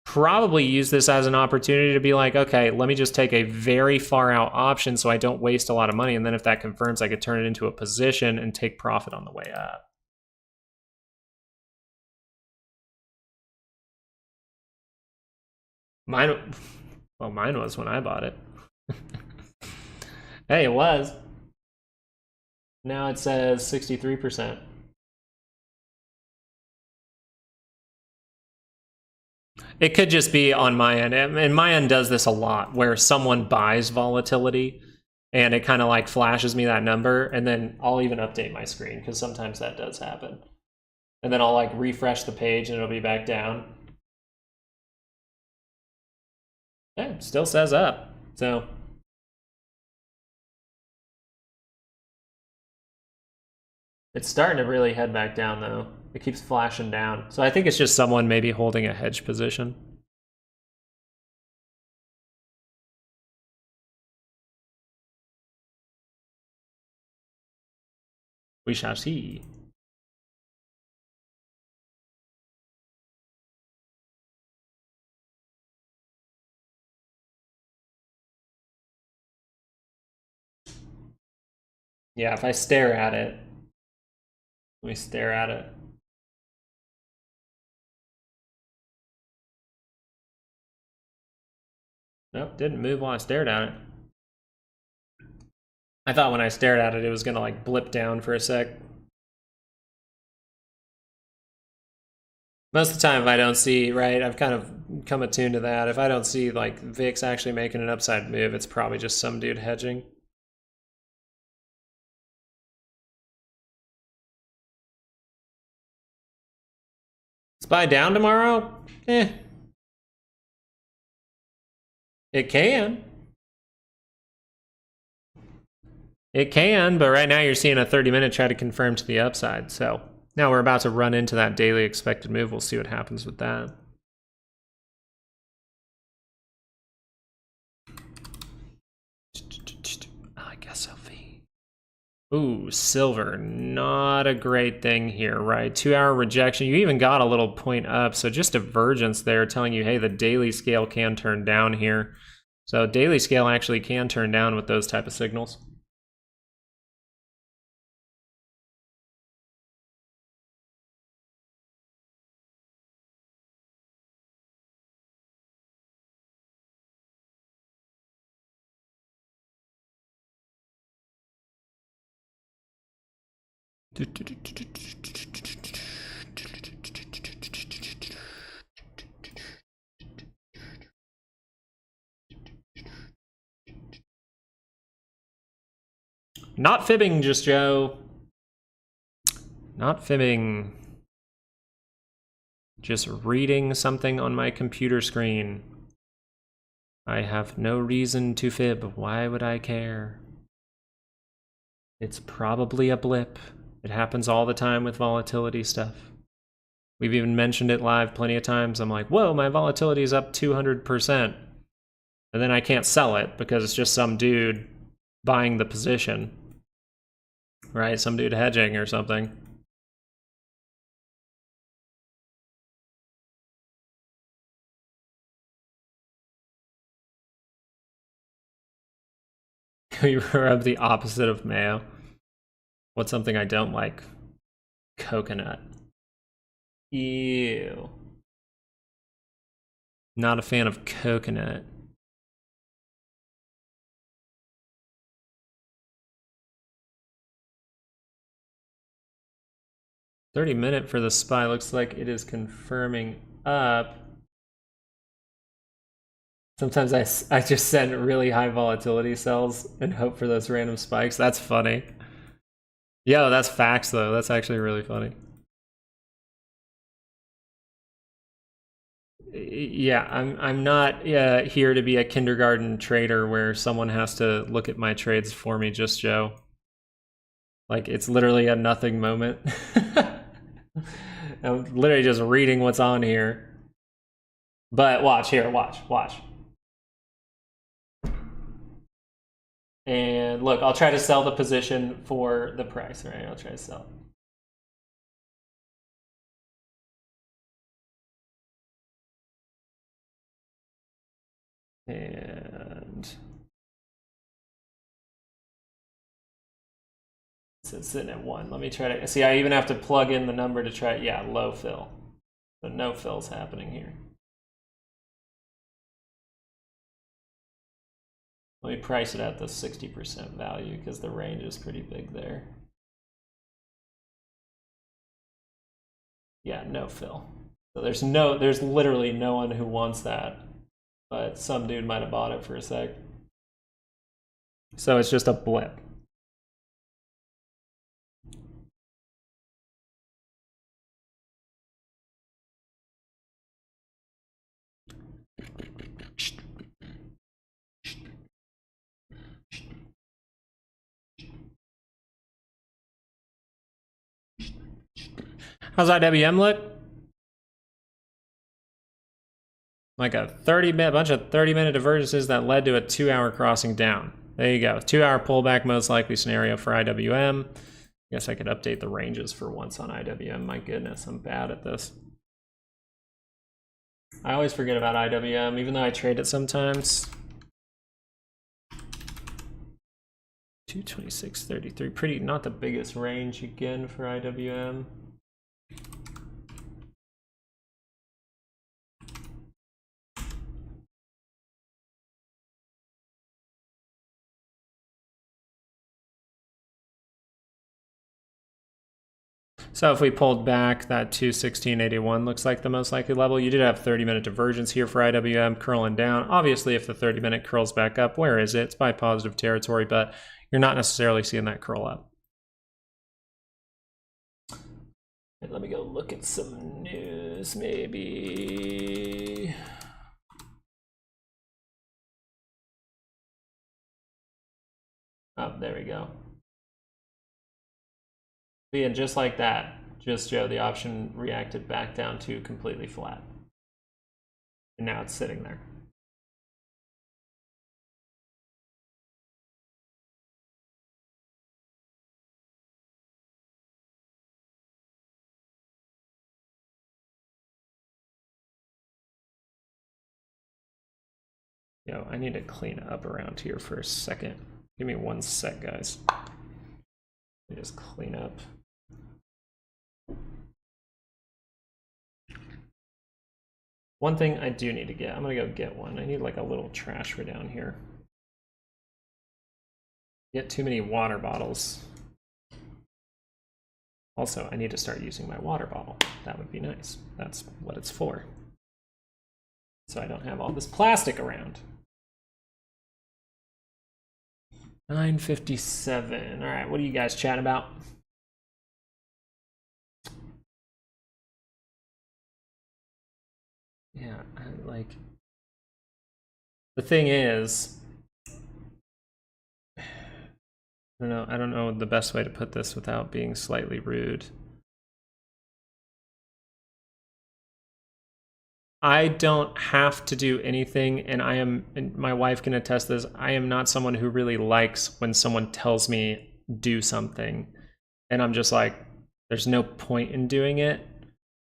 S1: probably use this as an opportunity to be like, okay, let me just take a very far out option so I don't waste a lot of money. And then if that confirms, I could turn it into a position and take profit on the way up. Mine was when I bought it. Hey, it was. Now it says 63%. It could just be on my end, and my end does this a lot, where someone buys volatility, and it kind of like flashes me that number, and then I'll even update my screen, because sometimes that does happen. And then I'll like refresh the page, and it'll be back down. Yeah, it still says up, so. It's starting to really head back down, though. It keeps flashing down. So I think it's just someone maybe holding a hedge position. We shall see. Yeah, if I stare at it, let me stare at it. Nope, didn't move while I stared at it. I thought when I stared at it, it was gonna like blip down for a sec. Most of the time, if I don't see, right, I've kind of come attuned to that. If I don't see like VIX actually making an upside move, it's probably just some dude hedging. Let's buy down tomorrow? Eh. It can. It can, but right now you're seeing a 30-minute try to confirm to the upside. So now we're about to run into that daily expected move. We'll see what happens with that. I guess LV. Ooh, silver. Not a great thing here, right? 2-hour rejection. You even got a little point up. So just divergence there telling you, hey, the daily scale can turn down here. So daily scale actually can turn down with those type of signals. Not fibbing, just Joe. Not fibbing. Just reading something on my computer screen. I have no reason to fib. Why would I care? It's probably a blip. It happens all the time with volatility stuff. We've even mentioned it live plenty of times. I'm like, whoa, my volatility is up 200%. And then I can't sell it because it's just some dude buying the position. Right? Some dude hedging or something. We rub the opposite of mayo. What's something I don't like? Coconut. Ew. Not a fan of coconut. $30-minute for the SPY looks like it is confirming up. Sometimes I just send really high volatility sells and hope for those random spikes. That's funny. Yo, that's facts though. That's actually really funny. Yeah, I'm not here to be a kindergarten trader where someone has to look at my trades for me, just Joe. Like, it's literally a nothing moment. I'm literally just reading what's on here. But watch here, watch. And look, I'll try to sell the position for the price, right? I'll try to sell. And so it's sitting at 1. Let me try to see. I even have to plug in the number to try. Yeah, low fill. So no fills happening here. Let me price it at the 60% value because the range is pretty big there. Yeah, no fill. So there's literally no one who wants that, but some dude might have bought it for a sec. So it's just a blip. How's IWM look? Like a bunch of 30-minute divergences that led to a 2-hour crossing down. There you go. 2-hour pullback, most likely scenario for IWM. Guess I could update the ranges for once on IWM. My goodness, I'm bad at this. I always forget about IWM, even though I trade it sometimes. 226.33, pretty, not the biggest range again for IWM. So if we pulled back, that 216.81 looks like the most likely level. You did have 30-minute divergence here for IWM curling down. Obviously, if the 30-minute curls back up, where is it? It's by positive territory, but you're not necessarily seeing that curl up. And let me go look at some news, maybe. Oh, there we go. And just like that, just Joe, the option reacted back down to completely flat. And now it's sitting there. Yo, I need to clean up around here for a second. Give me 1 sec, guys. Let me just clean up. One thing I do need to get, I'm gonna go get one. I need like a little trash for down here. Get too many water bottles. Also, I need to start using my water bottle. That would be nice. That's what it's for. So I don't have all this plastic around. 9:57. All right, what are you guys chatting about? Yeah, the thing is, I don't know the best way to put this without being slightly rude. I don't have to do anything, and my wife can attest this, I am not someone who really likes when someone tells me do something, and I'm just like, there's no point in doing it.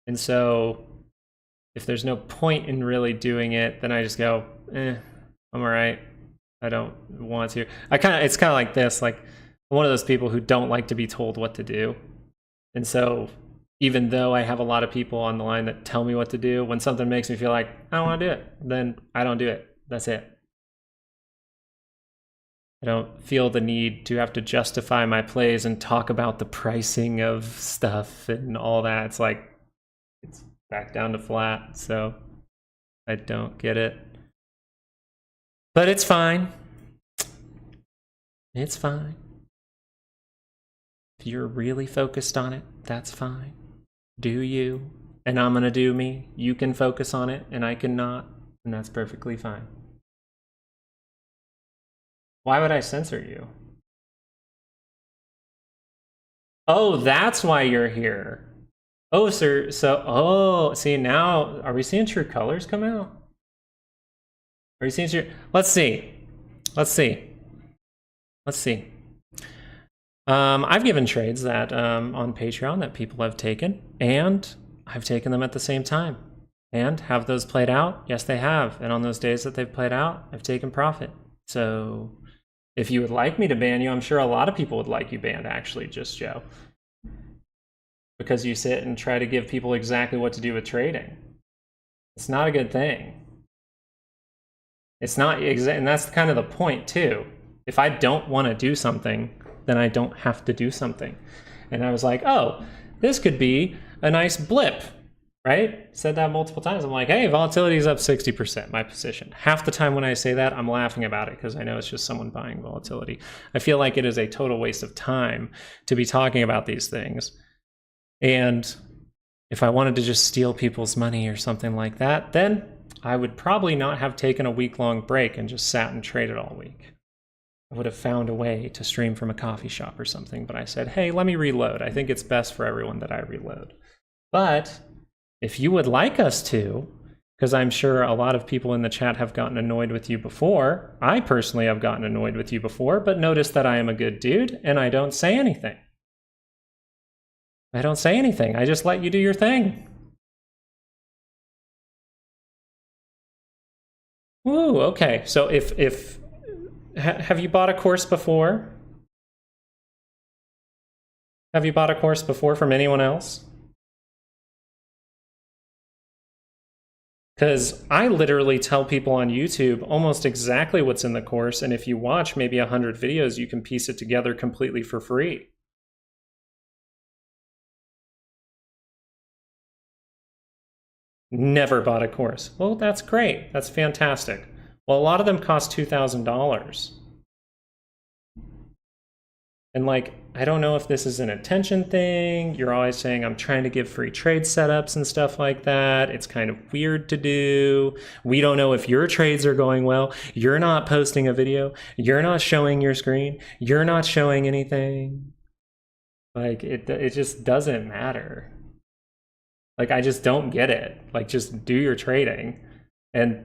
S1: And so if there's no point in really doing it, then I just go, I'm all right. I don't want to. It's kind of like this, like I'm one of those people who don't like to be told what to do. And so even though I have a lot of people on the line that tell me what to do, when something makes me feel like I don't want to do it, then I don't do it. That's it. I don't feel the need to have to justify my plays and talk about the pricing of stuff and all that. It's like, it's back down to flat, so I don't get it. But it's fine. It's fine. If you're really focused on it, that's fine. Do you, and I'm gonna do me. You can focus on it, and I cannot, and that's perfectly fine. Why would I censor you? Oh, that's why you're here. Oh, sir, so, see, now, are we seeing true colors come out? Are you seeing true? Let's see. I've given trades that on Patreon that people have taken, and I've taken them at the same time. And have those played out? Yes, they have. And on those days that they've played out, I've taken profit. So if you would like me to ban you, I'm sure a lot of people would like you banned, actually, just Joe. Because you sit and try to give people exactly what to do with trading. It's not a good thing. It's not, and that's kind of the point too. If I don't want to do something, then I don't have to do something. And I was like, oh, this could be a nice blip, right? Said that multiple times. I'm like, hey, volatility is up 60%, my position. Half the time when I say that, I'm laughing about it because I know it's just someone buying volatility. I feel like it is a total waste of time to be talking about these things. And if I wanted to just steal people's money or something like that, then I would probably not have taken a week-long break and just sat and traded all week. I would have found a way to stream from a coffee shop or something, but I said, hey, let me reload. I think it's best for everyone that I reload. But if you would like us to, because I'm sure a lot of people in the chat have gotten annoyed with you before. I personally have gotten annoyed with you before, but notice that I am a good dude and I don't say anything. I don't say anything. I just let you do your thing. Ooh, okay. So have you bought a course before? Have you bought a course before from anyone else? Because I literally tell people on YouTube almost exactly what's in the course, and if you watch maybe 100 videos, you can piece it together completely for free. Never bought a course. Well, that's great. That's fantastic. Well, a lot of them cost $2,000. And like, I don't know if this is an attention thing. You're always saying I'm trying to give free trade setups and stuff like that. It's kind of weird to do. We don't know if your trades are going well. You're not posting a video. You're not showing your screen. You're not showing anything. Like, it just doesn't matter. Like, I just don't get it. Like, just do your trading. And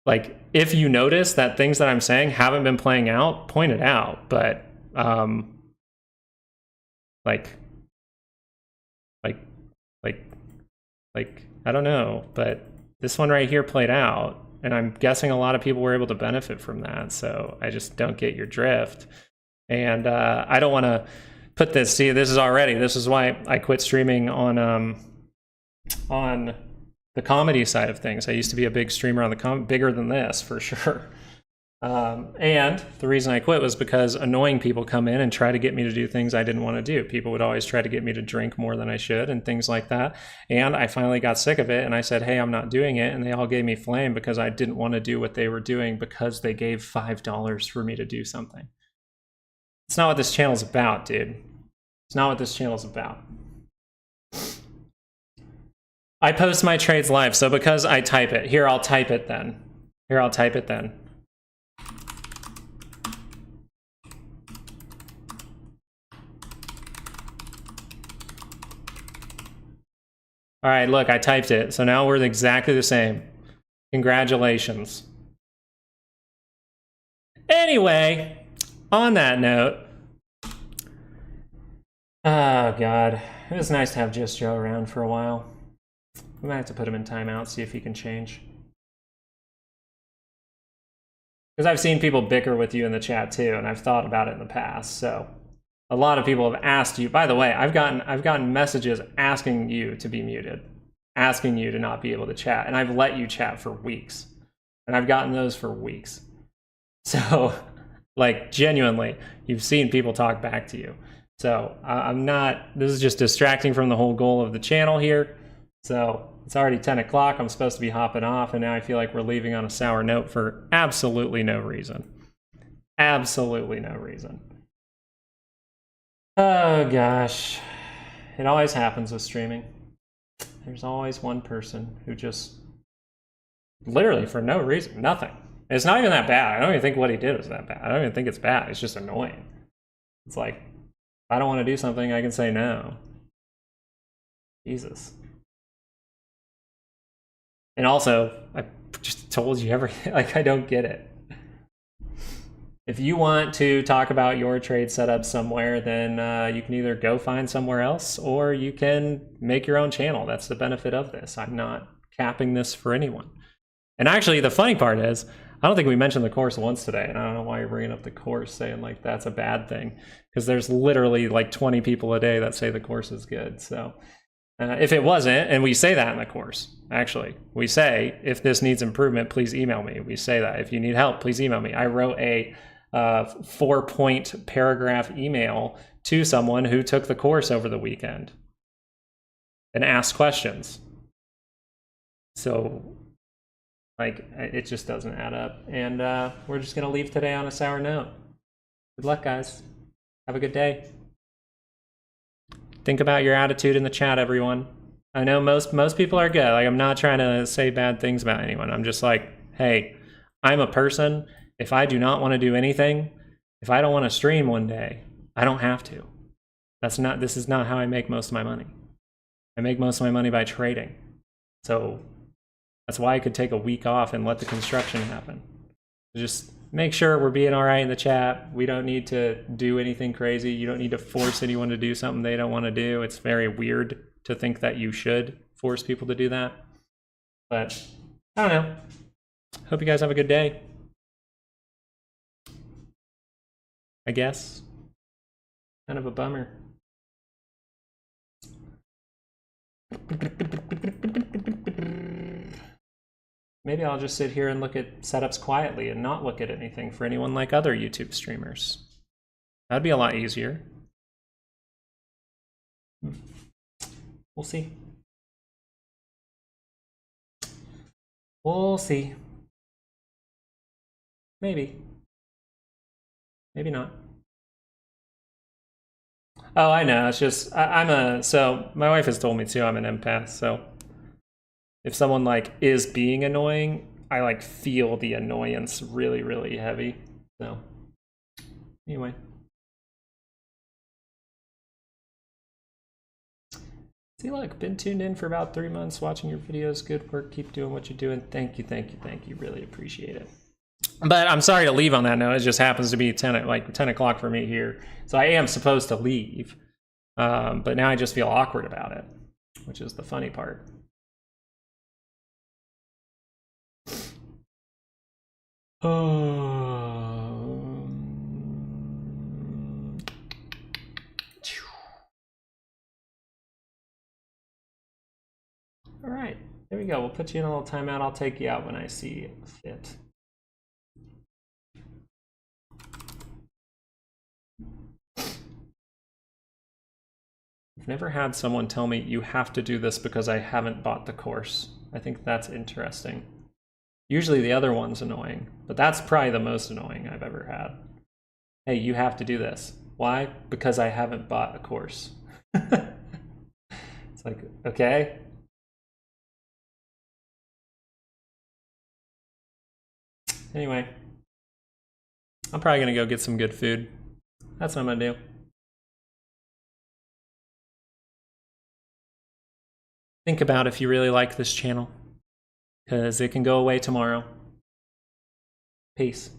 S1: like, if you notice that things that I'm saying haven't been playing out, point it out. But I don't know, but this one right here played out, and I'm guessing a lot of people were able to benefit from that. So I just don't get your drift, and I don't want to put this. See, this is why I quit streaming on the comedy side of things. I used to be a big streamer on the bigger than this for sure. And the reason I quit was because annoying people come in and try to get me to do things I didn't want to do. People would always try to get me to drink more than I should and things like that. And I finally got sick of it and I said, hey, I'm not doing it. And they all gave me flame because I didn't want to do what they were doing because they gave $5 for me to do something. It's not what this channel's about, dude. It's not what this channel's about. I post my trades live, so because I type it, here I'll type it then. All right, look, I typed it. So now we're exactly the same. Congratulations. Anyway, on that note, oh God, it was nice to have Just Joe around for a while. We might have to put him in timeout, see if he can change. Because I've seen people bicker with you in the chat too, and I've thought about it in the past, so. A lot of people have asked you, by the way, I've gotten messages asking you to be muted, asking you to not be able to chat, and I've let you chat for weeks. And I've gotten those for weeks. So, like, genuinely, you've seen people talk back to you. So, I'm not, this is just distracting from the whole goal of the channel here. So, it's already 10 o'clock, I'm supposed to be hopping off, and now I feel like we're leaving on a sour note for absolutely no reason. Absolutely no reason. Oh gosh, it always happens with streaming. There's always one person who just, literally for no reason, nothing. It's not even that bad. I don't even think what he did was that bad. I don't even think it's bad. It's just annoying. It's like, if I don't want to do something, I can say no. Jesus. And also, I just told you everything. Like, I don't get it. If you want to talk about your trade setup somewhere, then you can either go find somewhere else or you can make your own channel. That's the benefit of this. I'm not capping this for anyone. And actually, the funny part is, I don't think we mentioned the course once today, and I don't know why you're bringing up the course saying like that's a bad thing, because there's literally like 20 people a day that say the course is good. So if it wasn't, and we say that in the course, actually, we say, if this needs improvement, please email me. We say that. If you need help, please email me. I wrote a 4-point paragraph email to someone who took the course over the weekend and asked questions. So, like, it just doesn't add up. And we're just going to leave today on a sour note. Good luck, guys. Have a good day. Think about your attitude in the chat, everyone. I know most people are good. Like, I'm not trying to say bad things about anyone. I'm just like, hey, I'm a person. If I do not want to do anything, if I don't want to stream one day, I don't have to. This is not how I make most of my money. I make most of my money by trading. So that's why I could take a week off and let the construction happen. Just make sure we're being all right in the chat. We don't need to do anything crazy. You don't need to force anyone to do something they don't want to do. It's very weird to think that you should force people to do that. But I don't know. Hope you guys have a good day. I guess. Kind of a bummer. Maybe I'll just sit here and look at setups quietly and not look at anything for anyone like other YouTube streamers. That'd be a lot easier. We'll see. We'll see. Maybe. Maybe not. Oh, I know. It's just so my wife has told me too, I'm an empath, so if someone like is being annoying, I like feel the annoyance really, really heavy. So anyway. See, look, been tuned in for about 3 months, watching your videos. Good work. Keep doing what you're doing. Thank you, thank you, thank you. Really appreciate it. But I'm sorry to leave on that note. It just happens to be 10 o'clock for me here. So I am supposed to leave. But now I just feel awkward about it, which is the funny part. All right, there we go. We'll put you in a little timeout. I'll take you out when I see fit. I've never had someone tell me you have to do this because I haven't bought the course. I think that's interesting. Usually the other one's annoying, but that's probably the most annoying I've ever had. Hey, you have to do this. Why? Because I haven't bought a course. It's like, okay. Anyway, I'm probably gonna go get some good food. That's what I'm gonna do. Think about if you really like this channel, because it can go away tomorrow. Peace.